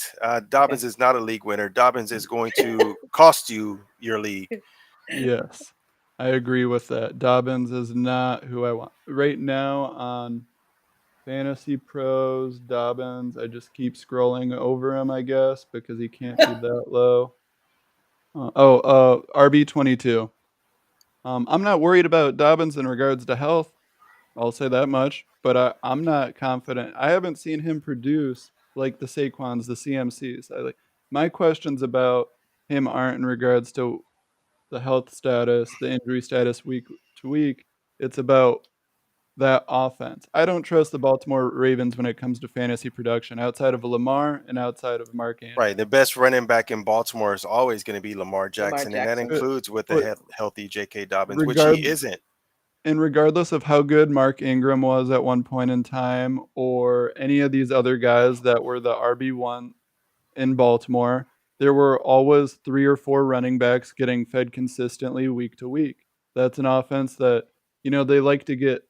Dobbins is not a league winner. Dobbins is going to cost you your league. Yes, I agree with that. Dobbins is not who I want right now on Fantasy Pros. Dobbins, I just keep scrolling over him, I guess, because he can't be that low. RB22. I'm not worried about Dobbins in regards to health. I'll say that much, but I'm not confident. I haven't seen him produce like the Saquons, the CMCs. My questions about him aren't in regards to the health status, the injury status week to week. It's about that offense. I don't trust the Baltimore Ravens when it comes to fantasy production outside of Lamar and outside of Mark Andrews. Right. The best running back in Baltimore is always going to be Lamar Jackson, and that Jackson. includes with But the healthy J.K. Dobbins, which he isn't. And regardless of how good Mark Ingram was at one point in time, or any of these other guys that were the RB1 in Baltimore, there were always 3 or 4 running backs getting fed consistently week to week. That's an offense that, they like to get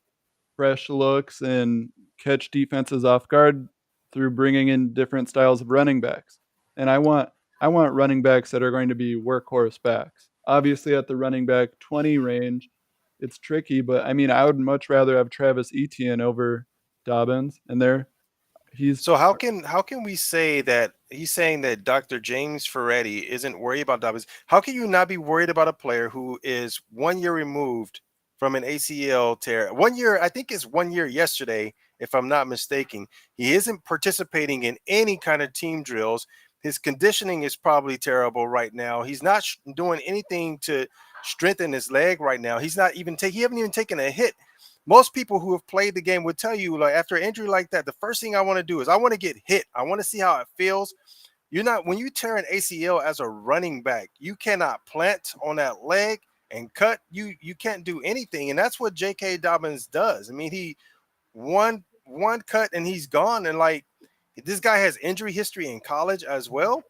fresh looks and catch defenses off guard through bringing in different styles of running backs. And I want running backs that are going to be workhorse backs. Obviously at the running back 20 range, it's tricky, but I mean I would much rather have Travis Etienne over Dobbins, and So how can we say that he's saying that Dr. James Ferretti isn't worried about Dobbins? How can you not be worried about a player who is 1 year removed from an ACL tear? 1 year, I think it's 1 year yesterday, if I'm not mistaken. He isn't participating in any kind of team drills. His conditioning is probably terrible right now. He's not doing anything to strengthen his leg right now. He haven't even taken a hit. Most people who have played the game would tell you, like, after an injury like that, the first thing I want to do is I want to get hit. I want to see how it feels. When you tear an ACL as a running back, you cannot plant on that leg and cut. You can't do anything. And that's what J.K. Dobbins does. I mean, he one cut and he's gone. And like, this guy has injury history in college as well.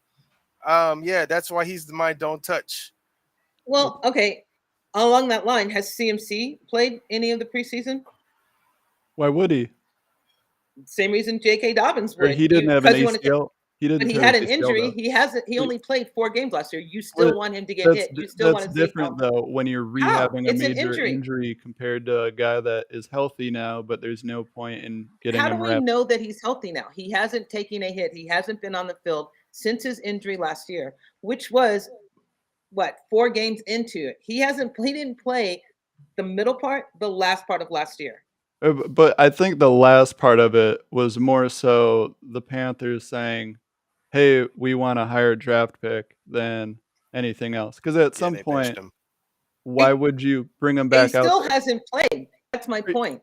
Yeah, that's why he's my don't touch. Well, okay. Along that line, has CMC played any of the preseason? Why would he? Same reason J.K. Dobbins would. But he didn't have an ACL. He didn't. But he tear had his an ACL, injury. though. He hasn't. He only played 4 games last year. You still want him to get hit. You still want to see different though when you're rehabbing a It's an major injury compared to a guy that is healthy now, but there's no point in getting How him do we know that he's healthy now? He hasn't taken a hit. He hasn't been on the field since his injury last year, which was what, 4 games into it. He didn't play the middle part, the last part of last year. But I think the last part of it was more so the Panthers saying, "Hey, we want a higher draft pick," than anything else. Because at some point, why would you bring him back out? He still hasn't played. That's my point.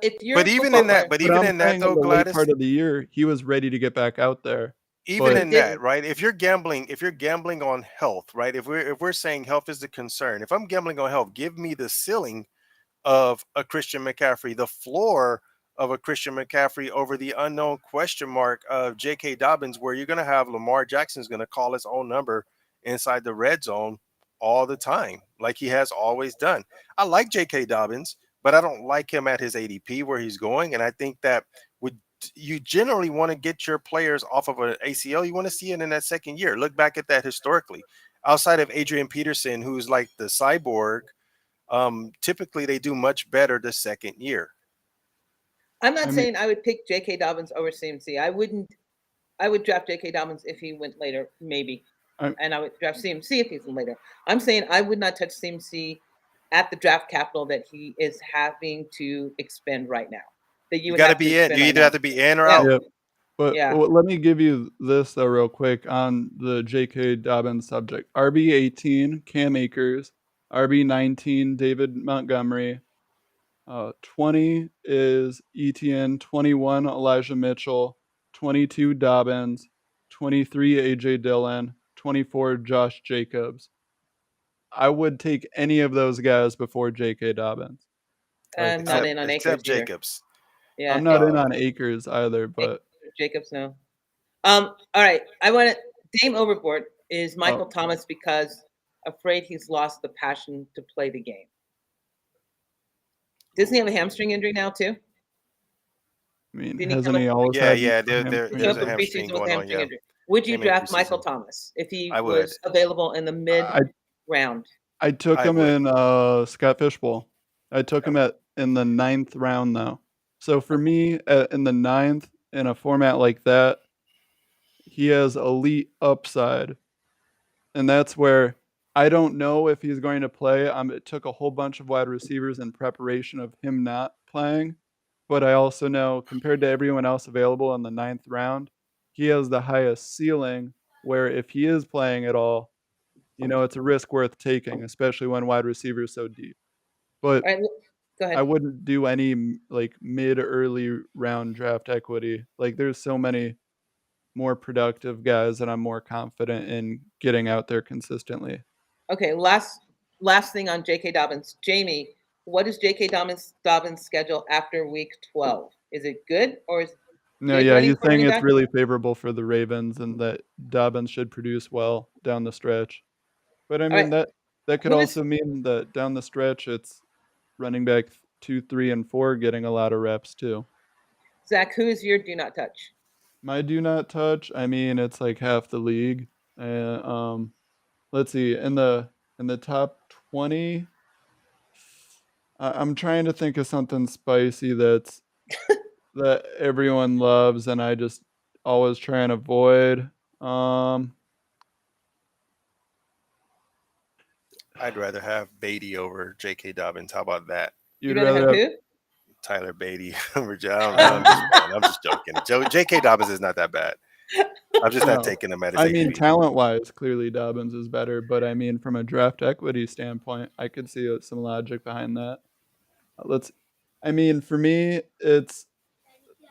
If you're But even in that, though, the late Gladys, part of the year, he was ready to get back out there. Even in that, right? If you're gambling on health, right? If we're saying health is the concern, if I'm gambling on health, give me the ceiling of a Christian McCaffrey, the floor of a Christian McCaffrey over the unknown question mark of J.K. Dobbins, where you're going to have Lamar Jackson's going to call his own number inside the red zone all the time, like he has always done. I like J.K. Dobbins, but I don't like him at his ADP where he's going. And I think that you generally want to get your players off of an ACL. You want to see it in that second year. Look back at that historically. Outside of Adrian Peterson, who's like the cyborg, typically they do much better the second year. I'm not saying I would pick J.K. Dobbins over CMC. I would draft J.K. Dobbins if he went later, maybe. And I would draft CMC if he's later. I'm saying I would not touch CMC at the draft capital that he is having to expend right now. That you got to be in. You either have to be in or out. Yeah. But let me give you this though real quick on the J.K. Dobbins subject. RB18, Cam Akers. RB19, David Montgomery. 20 is Etienne. 21, Elijah Mitchell. 22, Dobbins. 23, A.J. Dillon. 24, Josh Jacobs. I would take any of those guys before J.K. Dobbins. I'm not in on Akers except Jacobs. Yeah, I'm not in on Akers either, but Jacobs no. All right, I want to Dame Overboard is Michael Thomas because afraid he's lost the passion to play the game. Doesn't he have a hamstring injury now too? I mean, hasn't he always had? Yeah, there's a hamstring going on. Yeah. Would you draft Michael Thomas if he was available in the mid round? I took him in Scott Fishbowl. I took him in the 9th round though. So for me, in the 9th, in a format like that, he has elite upside. And that's where I don't know if he's going to play. It took a whole bunch of wide receivers in preparation of him not playing. But I also know, compared to everyone else available in the 9th round, he has the highest ceiling where if he is playing at all, it's a risk worth taking, especially when wide receiver is so deep. But Go I ahead. wouldn't do any like mid early round draft equity. Like there's so many more productive guys that I'm more confident in getting out there consistently. Okay, last thing on J.K. Dobbins. Jamie, what is J.K. Dobbins' schedule after week 12? Is it good or is No, good yeah, running he's for saying running it's back? really favorable for the Ravens and that Dobbins should produce well down the stretch. But I All right. mean that could Who is also mean that down the stretch it's running back 2, 3, and 4 getting a lot of reps too. Zach? Who is your do not touch? My do not touch, I mean it's like half the league. Let's see, in the top 20, I'm trying to think of something spicy that everyone loves and I just always try and avoid. I'd rather have Beatty over J.K. Dobbins. How about that? You'd You'd rather rather have have who? Tyler Beatty over I'm just playing. I'm just joking. J.K. Dobbins is not that bad. I'm just not no. taking him at his I mean, ADP. talent-wise, clearly Dobbins is better, but I mean, from a draft equity standpoint, I could see some logic behind that. Let's, I mean, for me, there's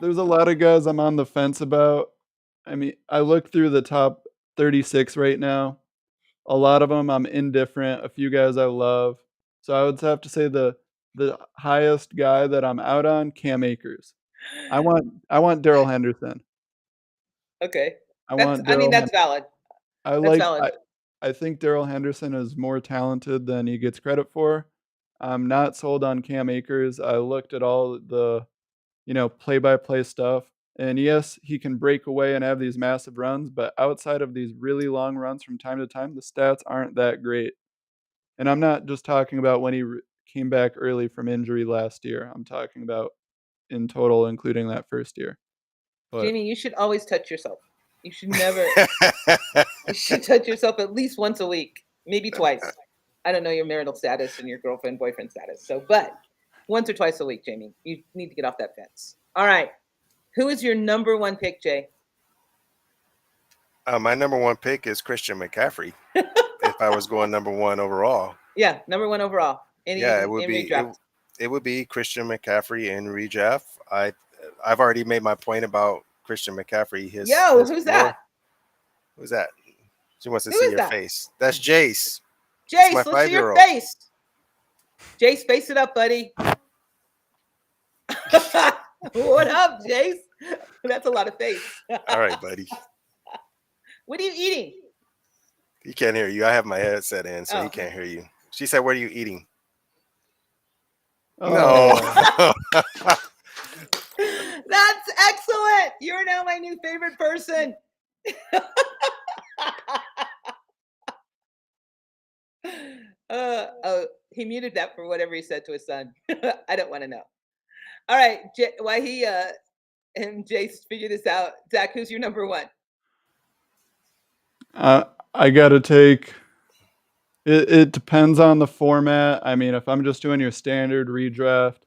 a lot of guys I'm on the fence about. I mean, I look through the top 36 right now. A lot of them I'm indifferent. A few guys I love. So I would have to say the highest guy that I'm out on, Cam Akers. I want Daryl Henderson. Okay. I want I mean, Daryl that's valid. I That's like valid. I think Daryl Henderson is more talented than he gets credit for. I'm not sold on Cam Akers. I looked at all the, play-by-play stuff, and yes, he can break away and have these massive runs, but outside of these really long runs from time to time, the stats aren't that great. And I'm not just talking about when he came back early from injury last year. I'm talking about in total, including that first year. But Jamie, you should always touch yourself. You should never. You should touch yourself at least once a week, maybe twice. I don't know your marital status and your girlfriend boyfriend status. So, but once or twice a week, Jamie, you need to get off that fence. All right. Who is your number one pick, Jay? My number one pick is Christian McCaffrey. If I was going number one overall, Yeah, number one overall. yeah, In redraft. it would be Christian McCaffrey in redraft. I've already made my point about Christian McCaffrey. Yo, His who's floor. that? Who's that? She wants to Who see is your that? face. That's Jace. Jace, my let's see your 5-year-old. face. Jace, face it up, buddy. What up, Jace? That's a lot of face. All right, buddy. What are you eating? He can't hear you. I have my headset in, so he Oh. can't hear you. She said, "What are you eating?" oh, No. That's excellent. You're now my new favorite person. He muted that for whatever he said to his son. I don't want to know. All right, why he and Jace figure this out. Zach, who's your number one? I gotta take. It depends on the format. I mean, if I'm just doing your standard redraft,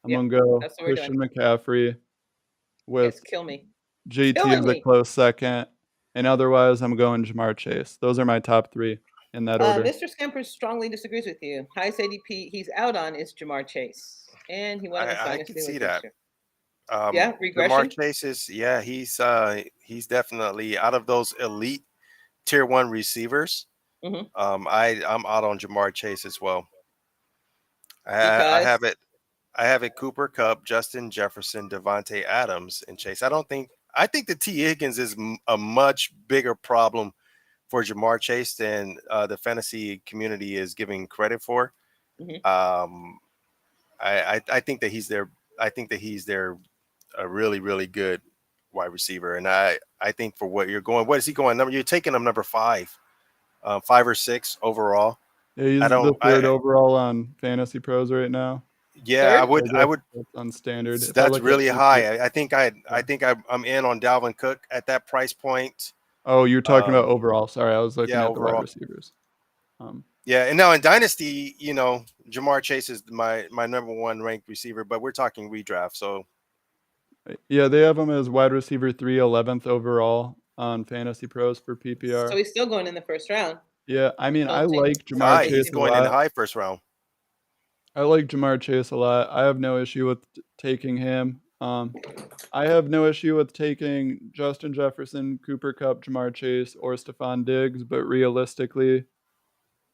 I'm Yep, gonna go that's what we're doing. Christian McCaffrey with Yes, kill me. JT Killing as a me. close second, and otherwise I'm going Jamar Chase. Those are my top 3 in that order. Mr. Scamper strongly disagrees with you. Highest ADP he's out on is Jamar Chase, and he won in his I dynasty can see league that. last year. Yeah, regression. Jamar Chase is, yeah, he's definitely out of those elite tier 1 receivers. Mhm. I'm out on Jamar Chase as well. I Because have it Cooper Kupp, Justin Jefferson, Devontae Adams, and Chase. I think the T. Higgins is a much bigger problem for Jamar Chase than the fantasy community is giving credit for. Mhm. I think that he's their a really, really good wide receiver. And I think for what you're going, what is he going? You're taking him number 5, 5 or 6 overall. Yeah, he's the third overall on Fantasy Pros right now. Yeah, Third? I would. That's on standard. If I That's look at really PPR high. I think I'm in on Dalvin Cook at that price point. Oh, you're talking about overall. Sorry, I was looking Yeah, at the wide overall. receivers. Yeah, and now in Dynasty, Jamar Chase is my number 1 ranked receiver, but we're talking redraft. So Yeah, they have him as wide receiver 3, 11th overall on Fantasy Pros for PPR. So he's still going in the first round. Yeah, I mean, I Coaching. like Jamar Chase he's a going in the lot. high first round. I like Jamar Chase a lot. I have no issue with taking him. I have no issue with taking Justin Jefferson, Cooper Kupp, Jamar Chase, or Stephon Diggs, but realistically,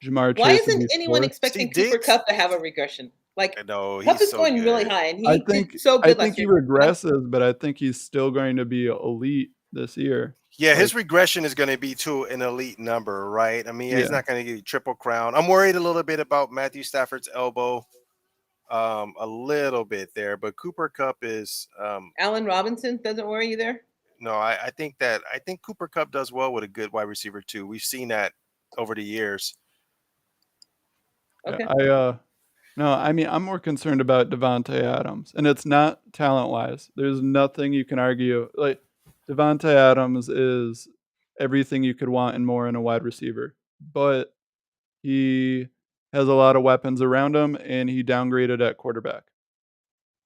Jamar Why Chase would isn't be anyone fourth. See, expecting Cooper Diggs, Cup to have a regression? Like I know Cup he's is so going really good. high, and I he think did so I good think last he year. You know? regresses, but I think he's still going to be elite this year. Yeah, Like, his regression is going to be to an elite number, right? I mean, yeah, he's yeah, not going to get triple crown. I'm worried a little bit about Matthew Stafford's elbow, a little bit there, but Cooper Cup is Allen Robinson doesn't worry you there. no. I think Cooper Cup does well with a good wide receiver too. We've seen that over the years. yeah. Okay. No, I mean, I'm more concerned about Devontae Adams, and it's not talent-wise. There's nothing you can argue. Like, Devontae Adams is everything you could want and more in a wide receiver, but he has a lot of weapons around him, and he downgraded at quarterback.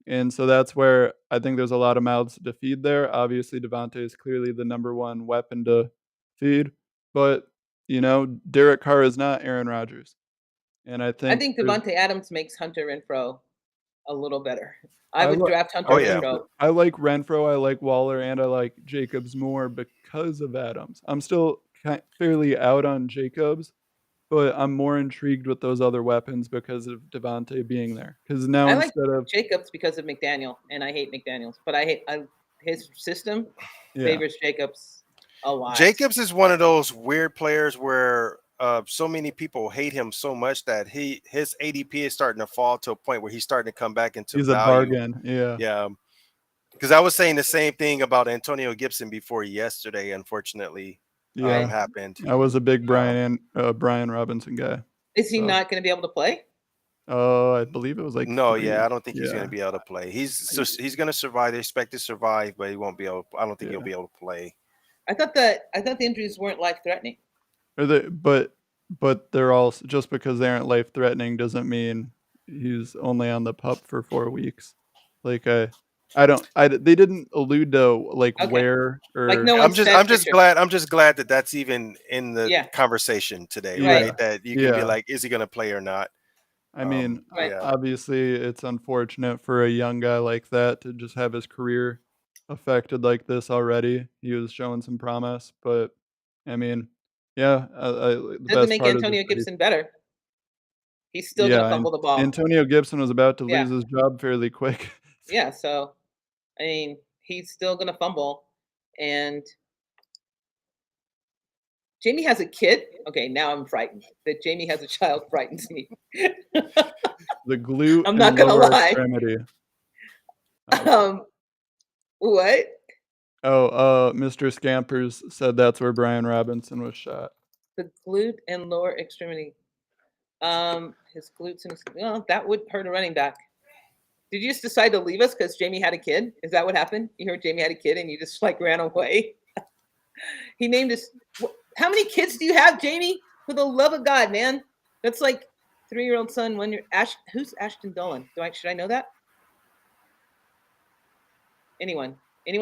And so that's where I think there's a lot of mouths to feed there. Obviously, Devontae is clearly the number one weapon to feed, but, Derek Carr is not Aaron Rodgers, and I I think think there's Devontae Adams makes Hunter Renfro a little better. I I would li draft Oh Hunter yeah, Renfro. I like Renfro, I like Waller, and I like Jacobs more because of Adams. I'm still fairly out on Jacobs, but I'm more intrigued with those other weapons because of Devontae being there. Because now I like instead of Jacobs because of McDaniel, and I hate McDaniels, but his system yeah, favors Jacobs a lot. Jacobs is one of those weird players where so many people hate him so much that his ADP is starting to fall to a point where he's starting to come back into he's a value. bargain. Yeah, Yeah, because I was saying the same thing about Antonio Gibson before yesterday. Unfortunately, yeah. happened. I was a big Um, Brian Robinson guy. Is he So, not going to be able to play? I believe it was like no, yeah, 3. I don't think he's going to Yeah, be able to play. I He's going to survive. They expect to survive, but he won't be able. I don't think he'll yeah. be able to play. I thought the injuries weren't life threatening. Or but they're all just because they aren't life threatening doesn't mean he's only on the pup for 4 weeks. Like I don't they didn't allude to like Okay, where like no or one said for sure. I'm just glad that that's even in the Yeah, conversation today, right, right? yeah. That you can be Yeah. like, is he going to play or not? I mean, right. Yeah. obviously it's unfortunate for a young guy like that to just have his career affected like this already. He was showing some promise, but I mean, yeah, the Doesn't best make part is Antonio Gibson better. He's still going to yeah, and fumble the ball. Antonio Gibson was about to Yeah, lose his job fairly quick. yeah. So I mean, he's still going to fumble, and Jamie has a kid. Okay, now I'm frightened that Jamie has a child. Frightens me. The glute I'm not and gonna lower lie. extremity. Okay. Um, what? Mr. Scampers said that's where Brian Robinson was shot. The glute and lower extremity. His glutes and well, that would hurt a running back. Did you just decide to leave us because Jamie had a kid? Is that what happened? You heard Jamie had a kid and you just like ran away? He named us. How many kids do you have, Jamie? For the love of God, man. That's like 3-year-old son. When you're who's Ashton Dolan? Should I know that? Anyone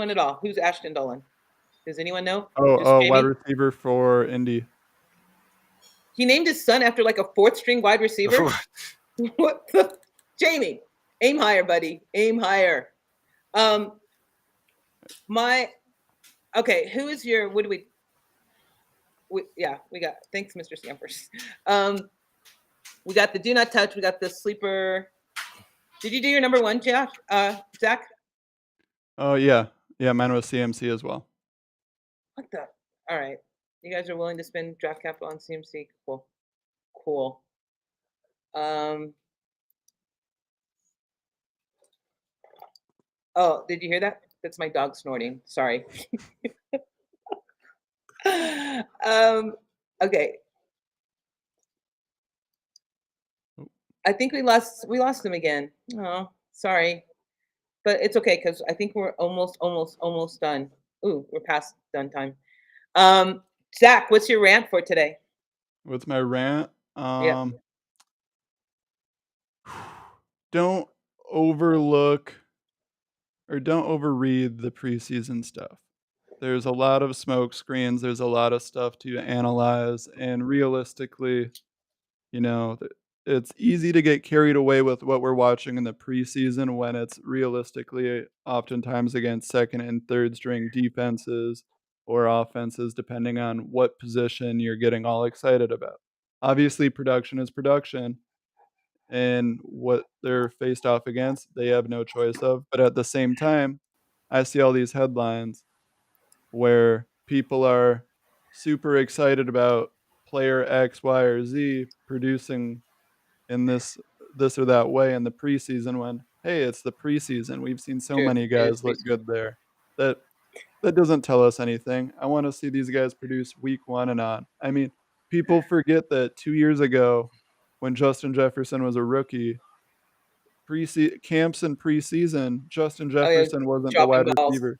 at all? Who's Ashton Dolan? Does anyone know? Just Wide Jamie. receiver for Indy. He named his son after like a 4th-string wide receiver. What the? Jamie, aim higher, buddy. Aim higher. Okay. Who is your? What do we? Yeah, we got. Thanks, Mr. Scampers. We got the do not touch. We got the sleeper. Did you do your number 1, Josh? Zach? Oh yeah, mine was CMC as well. What the? All right. You guys are willing to spend draft capital on CMC? Cool. Oh, did you hear that? That's my dog snorting. Sorry. Okay. I think we lost him again. Oh, sorry. But it's okay because I think we're almost done. Ooh, we're past done time. Zach, what's your rant for today? What's my rant? Yeah. Don't overlook or don't overread the preseason stuff. There's a lot of smoke screens. There's a lot of stuff to analyze, and realistically, you know, it's easy to get carried away with what we're watching in the preseason when it's realistically oftentimes against second and third string defenses or offenses, depending on what position you're getting all excited about. Obviously, production is production, and what they're faced off against, they have no choice of. But at the same time, I see all these headlines where people are super excited about player X, Y, or Z producing in this or that way in the preseason when, hey, it's the preseason. We've seen so True. many It is guys look preseason. good there. That that doesn't tell us anything. I want to see these guys produce week 1 and on. I mean, people forget that 2 years ago when Justin Jefferson was a rookie, camps and preseason, Justin Oh yeah, Jefferson wasn't the dropping wide balls. receiver.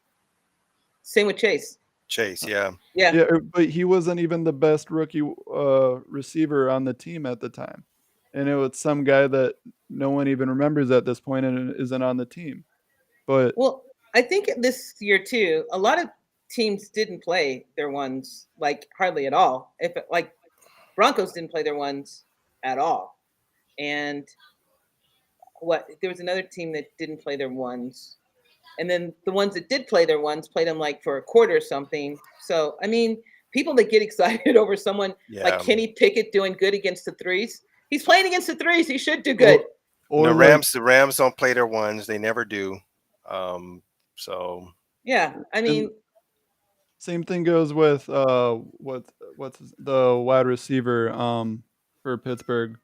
Same with Chase. Chase, yeah. Yeah. Yeah, but he wasn't even the best rookie receiver on the team at the time. And it was some guy that no one even remembers at this point and isn't on the team. But Well, I think this year too, a lot of teams didn't play their ones like hardly at all. If like Broncos didn't play their ones at all, and there was another team that didn't play their ones, and then the ones that did play their ones played them like for a quarter or something. So I mean, people that get excited over someone like Yeah. Kenny Pickett doing good against the threes, he's playing against the threes. He should do good. or The like Rams don't play their ones. They never do. So Yeah, I mean, and same thing goes with the wide receiver for Pittsburgh,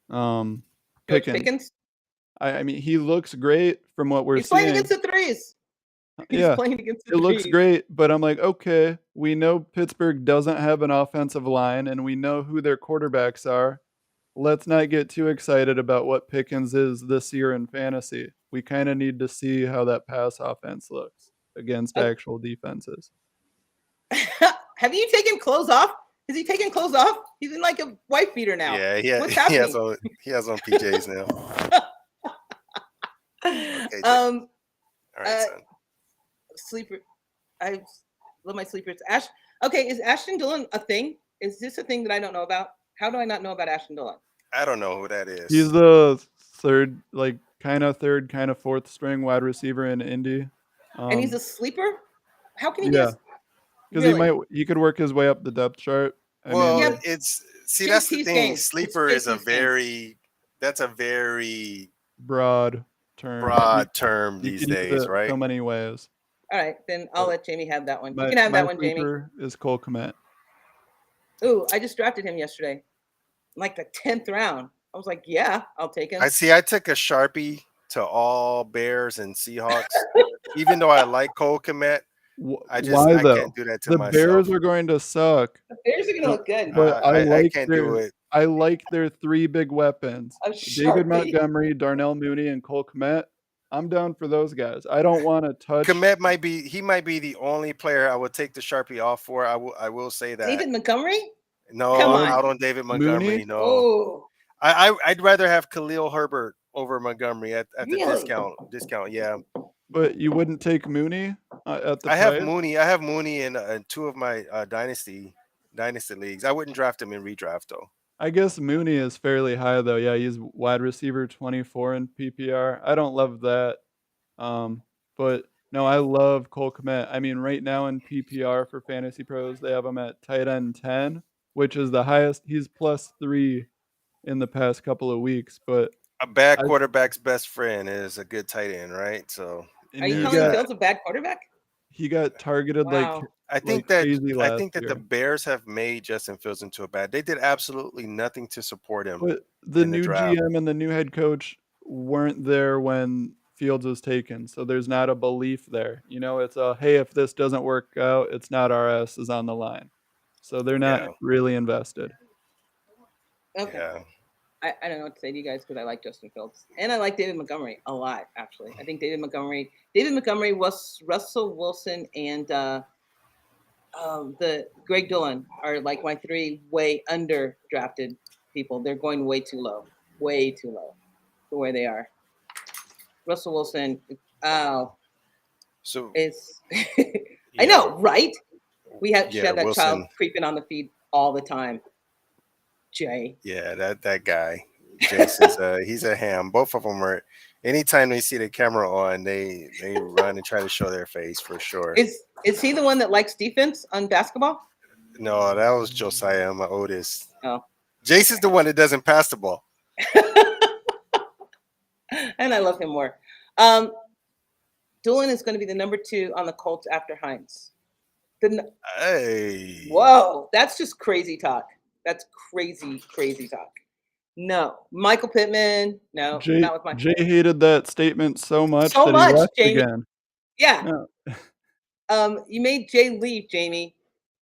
George Pickens. Pickens, I mean, he looks great from what we're he's playing seeing. against the threes. He's Yeah, playing against the it looks threes. great, but I'm like, okay, we know Pittsburgh doesn't have an offensive line, and we know who their quarterbacks are. Let's not get too excited about what Pickens is this year in fantasy. We kind of need to see how that pass offense looks against Uh, actual defenses. Have you taken clothes off? Is he taking clothes off? He's in like a wife beater now. yeah, What's he has happening? on PJs now. Okay, all right, son. Sleeper. I love my sleepers. Okay, is Ashton Dillon a thing? Is this a thing that I don't know about? How do I not know about Ashton Dillon? I don't know who that is. He's the third, like kind of fourth string wide receiver in Indy. And he's a sleeper? How can he be Yeah, because really? he could work his way up the depth chart. I Well, mean, Yeah, that's the JT's thing. game. It's Sleeper is a JT's game. that's a very broad term. broad term You these can use days, it right? so many ways. All right, then I'll let Jamie have that one. You My, can have my that one, Jamie. sleeper is Cole Kmet. Ooh, I just drafted him yesterday. Like the 10th round. I was like, yeah, I'll take him. I took a Sharpie to all Bears and Seahawks. Even though I like Cole Kmet, I can't do that to the myself. Bears are going to suck. The Bears are going to look good. But I can't do it. I like their three big weapons: A David Sharpie. Montgomery, Darnell Mooney, and Cole Kmet. I'm down for those guys. I don't want to touch. Kmet might be the only player I would take the Sharpie off for. I will say that. David Montgomery? No, Come I'm on. out on David Montgomery. Mooney? No, Oh, I'd rather have Khalil Herbert over Montgomery at the Really? discount. Yeah, But you wouldn't take Mooney at the I price? have Mooney in two of my dynasty leagues. I wouldn't draft him in redraft though. I guess Mooney is fairly high though. Yeah, he's wide receiver 24 in PPR. I don't love that. But no, I love Cole Kmet. I mean, right now in PPR for Fantasy Pros, they have him at tight end 10, which is the highest. He's +3 in the past couple of weeks. But A bad quarterback's best friend is a good tight end, right? So are you he calling got, Fields a bad quarterback? he got targeted Wow. I think crazy last that year. the Bears have made Justin Fields into a bad. They did absolutely nothing to support him. But the in the new draft. GM and the new head coach weren't there when Fields was taken, so there's not a belief there. You know, it's a hey, if this doesn't work out, it's not our asses on the line. So they're not Yeah. really invested. Okay. Yeah. I don't know what to say to you guys because I like Justin Fields. And I like David Montgomery a lot, actually. I think David Montgomery was Russell Wilson and the Greg Dillon are like my three way under drafted people. They're going way too low for where they are. Russell Wilson, So it's I know, right? We should have that Wilson. child creeping on the feed all the time. Jay. Yeah, that guy. Jason's he's a ham. Both of them are. Anytime they see the camera on, they run and try to show their face for sure. Is he the one that likes defense on basketball? No, that was Josiah, my oldest. Oh, Jason's the one that doesn't pass the ball. and I love him more. Doolin is going to be the number 2 on the Colts after Hines. Hey. Whoa, that's just crazy talk. That's crazy talk. No, Michael Pittman. No, not with Michael. Jay hated that statement so much So that much, he left Jamie. again. Yeah. No. You made Jay leave, Jamie.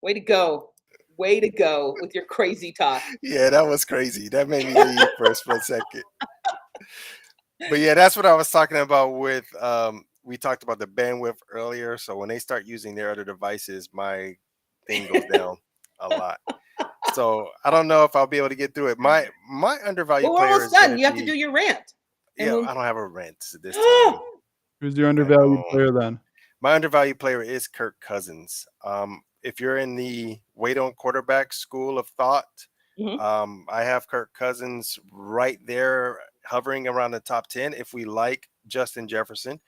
Way to go. Way to go with your crazy talk. Yeah, that was crazy. That made me leave for a split second. But yeah, that's what I was talking about with we talked about the bandwidth earlier. So when they start using their other devices, my thing goes down a lot. So I don't know if I'll be able to get through it. My undervalued Well, we're player almost is done. You have to do your rant. Yeah, I don't have a rant this time. Who's your undervalued player then? My undervalued player is Kirk Cousins. If you're in the wait on quarterback school of thought, I have Kirk Cousins right there hovering around the top 10. If we like Justin Jefferson,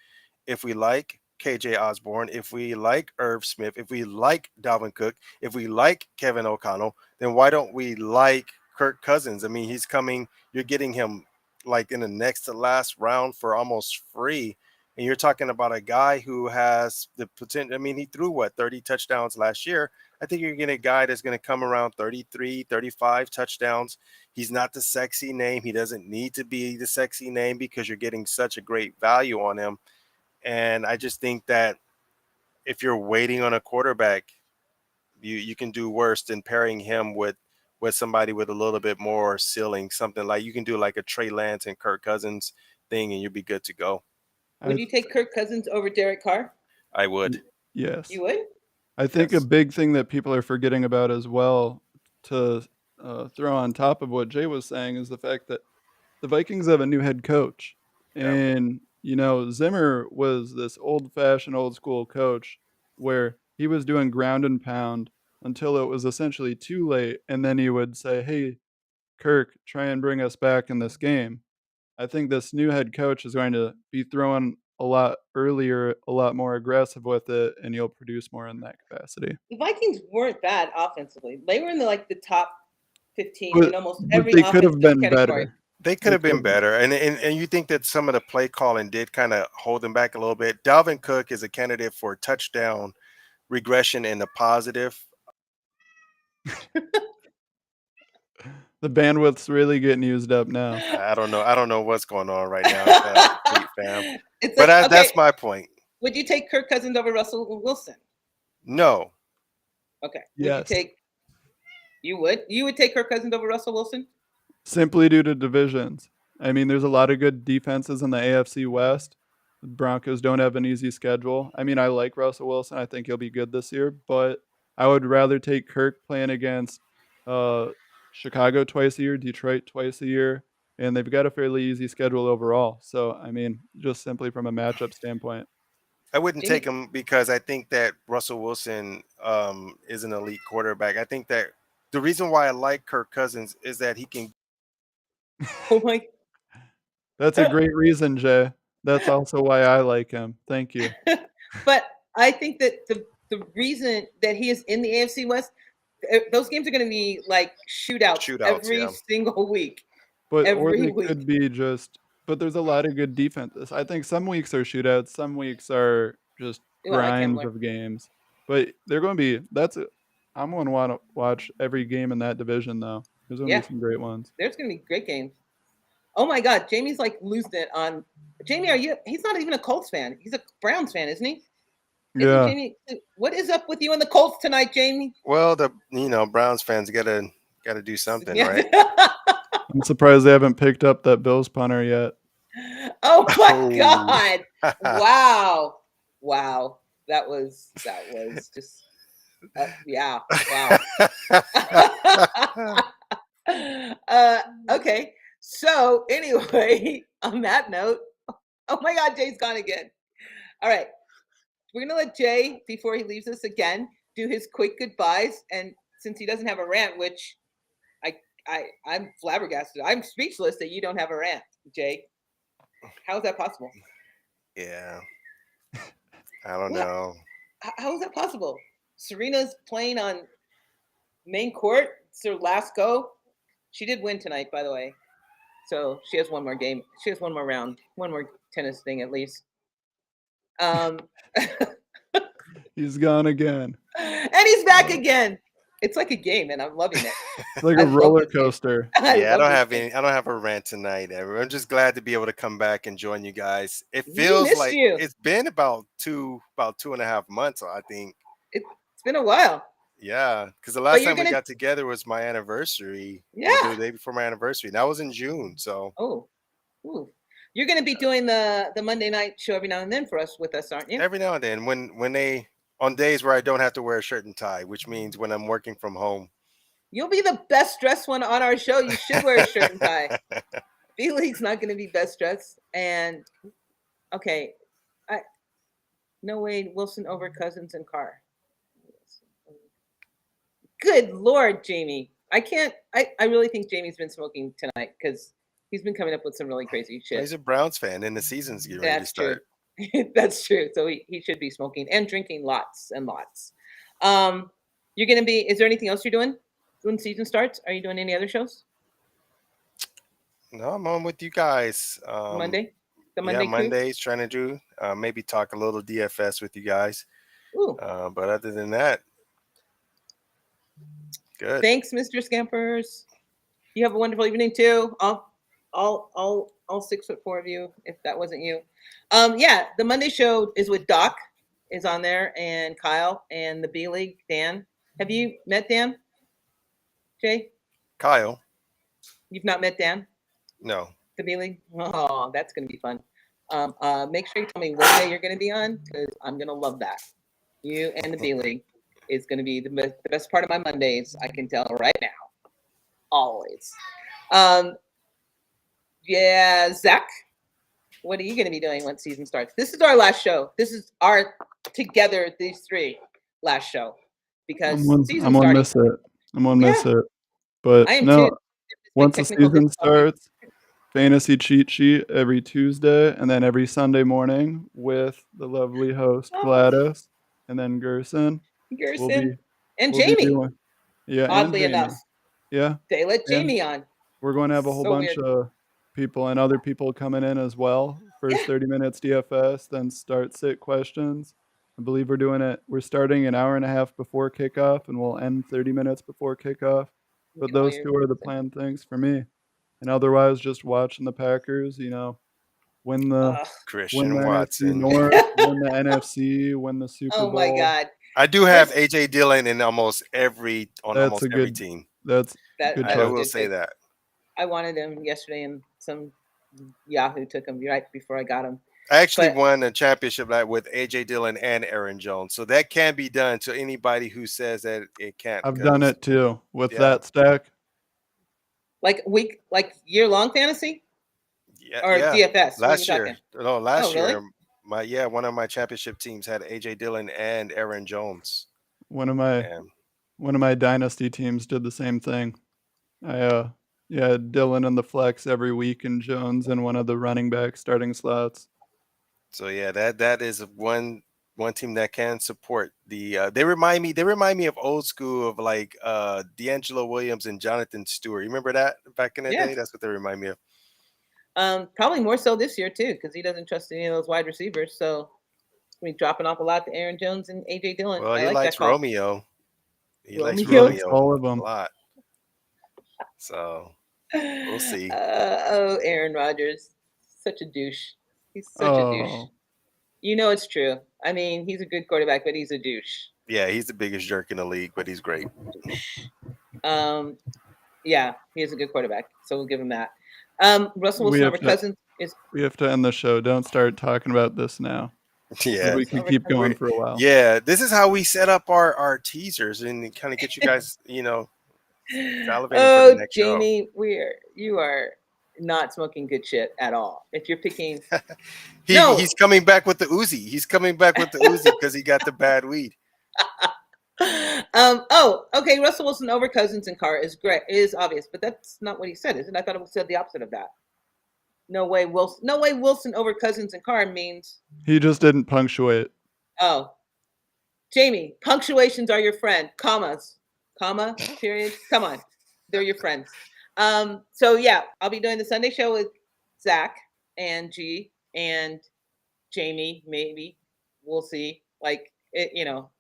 if we like KJ Osborne, if we like Irv Smith, if we like Dalvin Cook, if we like Kevin O'Connell, then why don't we like Kirk Cousins? I mean, he's coming, you're getting him like in the next to last round for almost free. And you're talking about a guy who has the potential. I mean, he threw 30 touchdowns last year. I think you're getting a guy that's going to come around 33, 35 touchdowns. He's not the sexy name. He doesn't need to be the sexy name because you're getting such a great value on him. And I just think that if you're waiting on a quarterback, you can do worse than pairing him with somebody with a little bit more ceiling, something like you can do like a Trey Lance and Kirk Cousins thing, and you'll be good to go. Would you take Kirk Cousins over Derek Carr? I would. Yes. You would? I think a big thing that people are forgetting about as well to throw on top of what Jay was saying is the fact that the Vikings have a new head coach. And, Zimmer was this old-fashioned, old-school coach where he was doing ground and pound until it was essentially too late. And then he would say, hey, Kirk, try and bring us back in this game. I think this new head coach is going to be throwing a lot earlier, a lot more aggressive with it, and you'll produce more in that capacity. The Vikings weren't bad offensively. They were in the top 15 in almost every they could have been category. better. They could have been better. And you think that some of the play calling did kind of hold them back a little bit. Dalvin Cook is a candidate for touchdown regression in the positive. The bandwidth's really getting used up now. I don't know what's going on right now, fam. But that's my point. Would you take Kirk Cousins over Russell Wilson? No. Okay. Yes. You would take Kirk Cousins over Russell Wilson? Simply due to divisions. I mean, there's a lot of good defenses in the AFC West. The Broncos don't have an easy schedule. I mean, I like Russell Wilson. I think he'll be good this year, but I would rather take Kirk playing against Chicago twice a year, Detroit twice a year, and they've got a fairly easy schedule overall. So, I mean, just simply from a matchup standpoint. I wouldn't take him because I think that Russell Wilson is an elite quarterback. I think that the reason why I like Kirk Cousins is that he can. Oh my! That's a great reason, Jay. That's also why I like him. Thank you. But I think that the reason that he is in the AFC West, those games are going to be like shootouts every single week. But could be just. But there's a lot of good defenses. I think some weeks are shootouts, some weeks are just grinds of games. But they're going to be. I'm going to want to watch every game in that division, though. There's going to be some great ones. There's going to be great games. Oh my God, Jamie's like losing it on. Jamie, he's not even a Colts fan. He's a Browns fan, isn't he? Yeah. Jamie, what is up with you and the Colts tonight, Jamie? Well, Browns fans gotta do something, right? I'm surprised they haven't picked up that Bills punter yet. Oh my God! Wow! That was just yeah. Wow. Okay. So anyway, on that note, oh my God, Jay's gone again. All right. We're going to let Jay, before he leaves us again, do his quick goodbyes. And since he doesn't have a rant, which I'm flabbergasted. I'm speechless that you don't have a rant, Jay. How is that possible? Yeah. I don't What? know. How is that possible? Serena's playing on main court. It's her last go. She did win tonight, by the way. So she has one more game. She has one more round, one more tennis thing at least. He's gone again. And he's back again. It's like a game, and I'm loving it. It's like I a love roller this game. coaster. Yeah, I love don't this have game. any. I don't have a rant tonight. Ever. I'm just glad to be able to come back and join you guys. It We feels missed like you. it's been about 2.5 months. I think. It's been a while. Yeah, because the But last you're time we gonna. got together was my anniversary. Yeah. Like the day before my anniversary. And that was in June. So Oh, ooh. You're gonna be doing the Monday night show every now and then for us with us, aren't you? every now and then, when they on days where I don't have to wear a shirt and tie, which means when I'm working from home. You'll be the best dressed one on our show. You should wear a shirt and tie. B-League's not going to be best dressed. And okay, no way Wilson over Cousins and Carr. Good Lord, Jamie. I can't. I really think Jamie's been smoking tonight because he's been coming up with some really crazy shit. He's a Browns fan, and the season's getting ready to That's true. start. That's true. So he should be smoking and drinking lots and lots. You're gonna be. Is there anything else you're doing when season starts? Are you doing any other shows? No, I'm on with you guys. Monday, the Monday yeah, crew? Mondays trying to do maybe talk a little DFS with you guys. Ooh. But other than that, good. Thanks, Mr. Scampers. You have a wonderful evening too. All 6'4" of you, if that wasn't you. Yeah, the Monday show is with Doc, is on there, and Kyle, and the B League, Dan. Have you met Dan? Jay? Kyle? You've not met Dan? No. The B League? Oh, that's gonna be fun. Make sure you tell me what day you're gonna be on, because I'm gonna love that. You and the B League is gonna be the best part of my Mondays, I can tell right now. Always. Yeah, Zach, what are you going to be doing when season starts? This is our last show. This is our together, these three last show because I'm gonna miss it. I'm gonna miss it. But I am no, too. once the season starts, fantasy cheat sheet every Tuesday and then every Sunday morning with the lovely host Gladys and then Gerson. And Jamie. Yeah, oddly and Jamie. enough. Yeah. They let Jamie on. We're going to have a whole bunch of people and other people coming in as well. First 30 minutes DFS, then start sit questions. I believe we're doing it. We're starting an hour and a half before kickoff and we'll end 30 minutes before kickoff. But those two are the planned things for me. And otherwise, just watching the Packers, win the Christian Watson, NFC North, win the NFC, win the Super Bowl. Oh my God! I do have AJ Dillon in almost every team. That's good. I will say that. I wanted him yesterday, and some Yahoo took him right before I got him. I actually won a championship with AJ Dillon and Aaron Jones, so that can be done to anybody who says that it can't. I've done it too with that stack. Like year-long fantasy? Or DFS? Last year. No, last year. Really? One of my championship teams had AJ Dillon and Aaron Jones. One of my dynasty teams did the same thing. I Dillon in the flex every week and Jones in one of the running back starting slots. So yeah, that is one team that can support the they remind me of old school of like D'Angelo Williams and Jonathan Stewart. You remember that back in the day? That's what they remind me of. Probably more so this year too, because he doesn't trust any of those wide receivers. So we're dropping off a lot to Aaron Jones and AJ Dillon. Well, he likes Romeo. He likes Romeo all of them a lot. So we'll see. Aaron Rodgers, such a douche. He's such a douche. You know it's true. I mean, he's a good quarterback, but he's a douche. Yeah, he's the biggest jerk in the league, but he's great. Yeah, he is a good quarterback, so we'll give him that. Russell Wilson over Cousins is. We have to end the show. Don't start talking about this now. Yeah, we can keep going for a while. Yeah, this is how we set up our teasers and kind of get you guys, salivating for the next Jamie, you are not smoking good shit at all. If you're picking, he's coming back with the Uzi. He's coming back with the Uzi because he got the bad weed. Okay. Russell Wilson over Cousins and Carr is great. Is obvious, but that's not what he said, is it? I thought it said the opposite of that. No way Wilson over Cousins and Carr means. He just didn't punctuate. Oh, Jamie, punctuations are your friend. Commas, comma, period. Come on, they're your friends. So yeah, I'll be doing the Sunday show with Zach and G and Jamie. Maybe we'll see. Like it,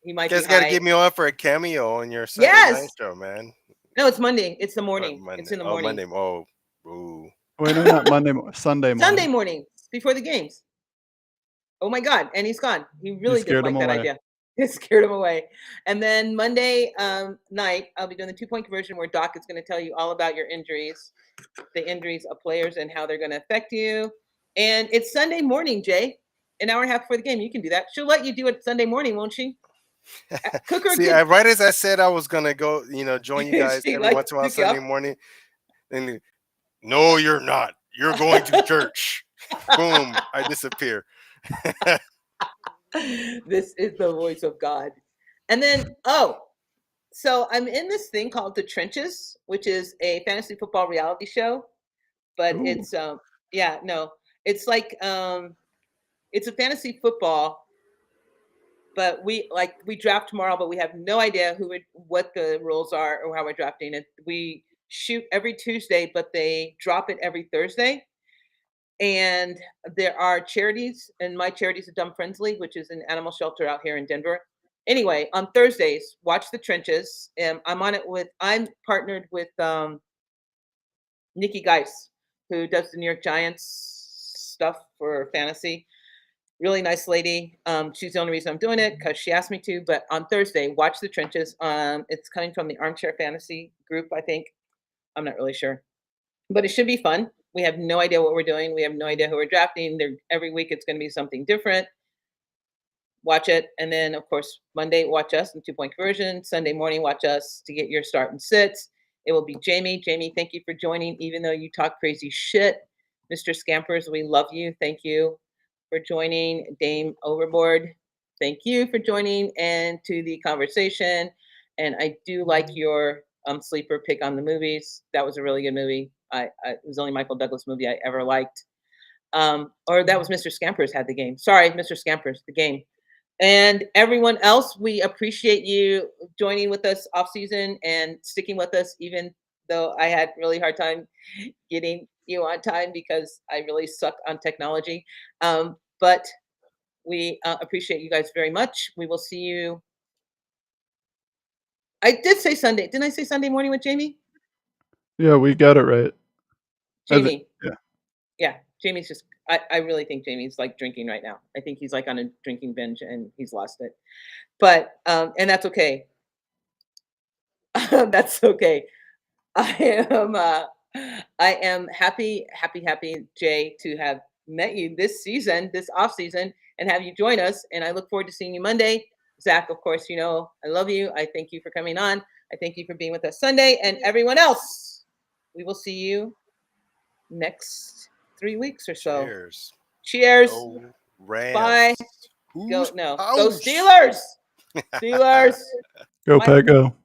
he might You be guys got to high. get me on for a cameo on your Sunday night Yes. show, man. No, it's Monday. It's the Or morning. Monday. It's in the Oh, morning. Monday. Oh, ooh. Wait, no, not Monday. Sunday morning. Sunday morning before the games. Oh my God! And he's gone. He really didn't scared like him that away. idea. It scared him away. And then Monday night, I'll be doing the 2-point conversion where Doc is going to tell you all about your injuries, the injuries of players and how they're going to affect you. And it's Sunday morning, Jay. An hour and a half before the game. You can do that. She'll let you do it Sunday morning, won't she? Cooker See, right as I said I was gonna go, join you guys She, every like, once in a while took you Sunday off. morning, and no, you're not. You're going to church. Boom! I disappear. This is the voice of God. And then, so I'm in this thing called The Trenches, which is a fantasy football reality show. But Ooh. it's it's like it's a fantasy football, but we draft tomorrow, but we have no idea what the rules are or how we're drafting it. We shoot every Tuesday, but they drop it every Thursday. And there are charities, and my charity is a Dumb Friends League, which is an animal shelter out here in Denver. Anyway, on Thursdays, watch The Trenches. I'm partnered with Nikki Geis, who does the New York Giants stuff for fantasy. Really nice lady. She's the only reason I'm doing it because she asked me to. But on Thursday, watch The Trenches. It's coming from the Armchair Fantasy group, I think. I'm not really sure, but it should be fun. We have no idea what we're doing. We have no idea who we're drafting. Every week it's going to be something different. Watch it. And then, of course, Monday, watch us in 2-point conversion. Sunday morning, watch us to get your start and sits. It will be Jamie. Jamie, thank you for joining, even though you talk crazy shit. Mr. Scampers, we love you. Thank you for joining. Dame Overboard, thank you for joining and to the conversation. And I do like your sleeper pick on the movies. That was a really good movie. It was the only Michael Douglas movie I ever liked. Or that was Mr. Scampers had the game. Sorry, Mr. Scampers, the game. And everyone else, we appreciate you joining with us off season and sticking with us, even though I had really hard time getting you on time because I really suck on technology. But we appreciate you guys very much. We will see you. I did say Sunday. Didn't I say Sunday morning with Jamie? Yeah, we got it right. Jamie. Yeah. Yeah. Jamie's just, I really think Jamie's like drinking right now. I think he's like on a drinking binge and he's lost it. But, and that's okay. That's okay. I am happy, Jay, to have met you this season, this off season, and have you join us. And I look forward to seeing you Monday. Zach, of course, I love you. I thank you for coming on. I thank you for being with us Sunday. And everyone else, we will see you next 3 weeks or so. Cheers. Cheers. Go Rams. Bye. Who's Go house? Steelers. Steelers. Go, Pet, go.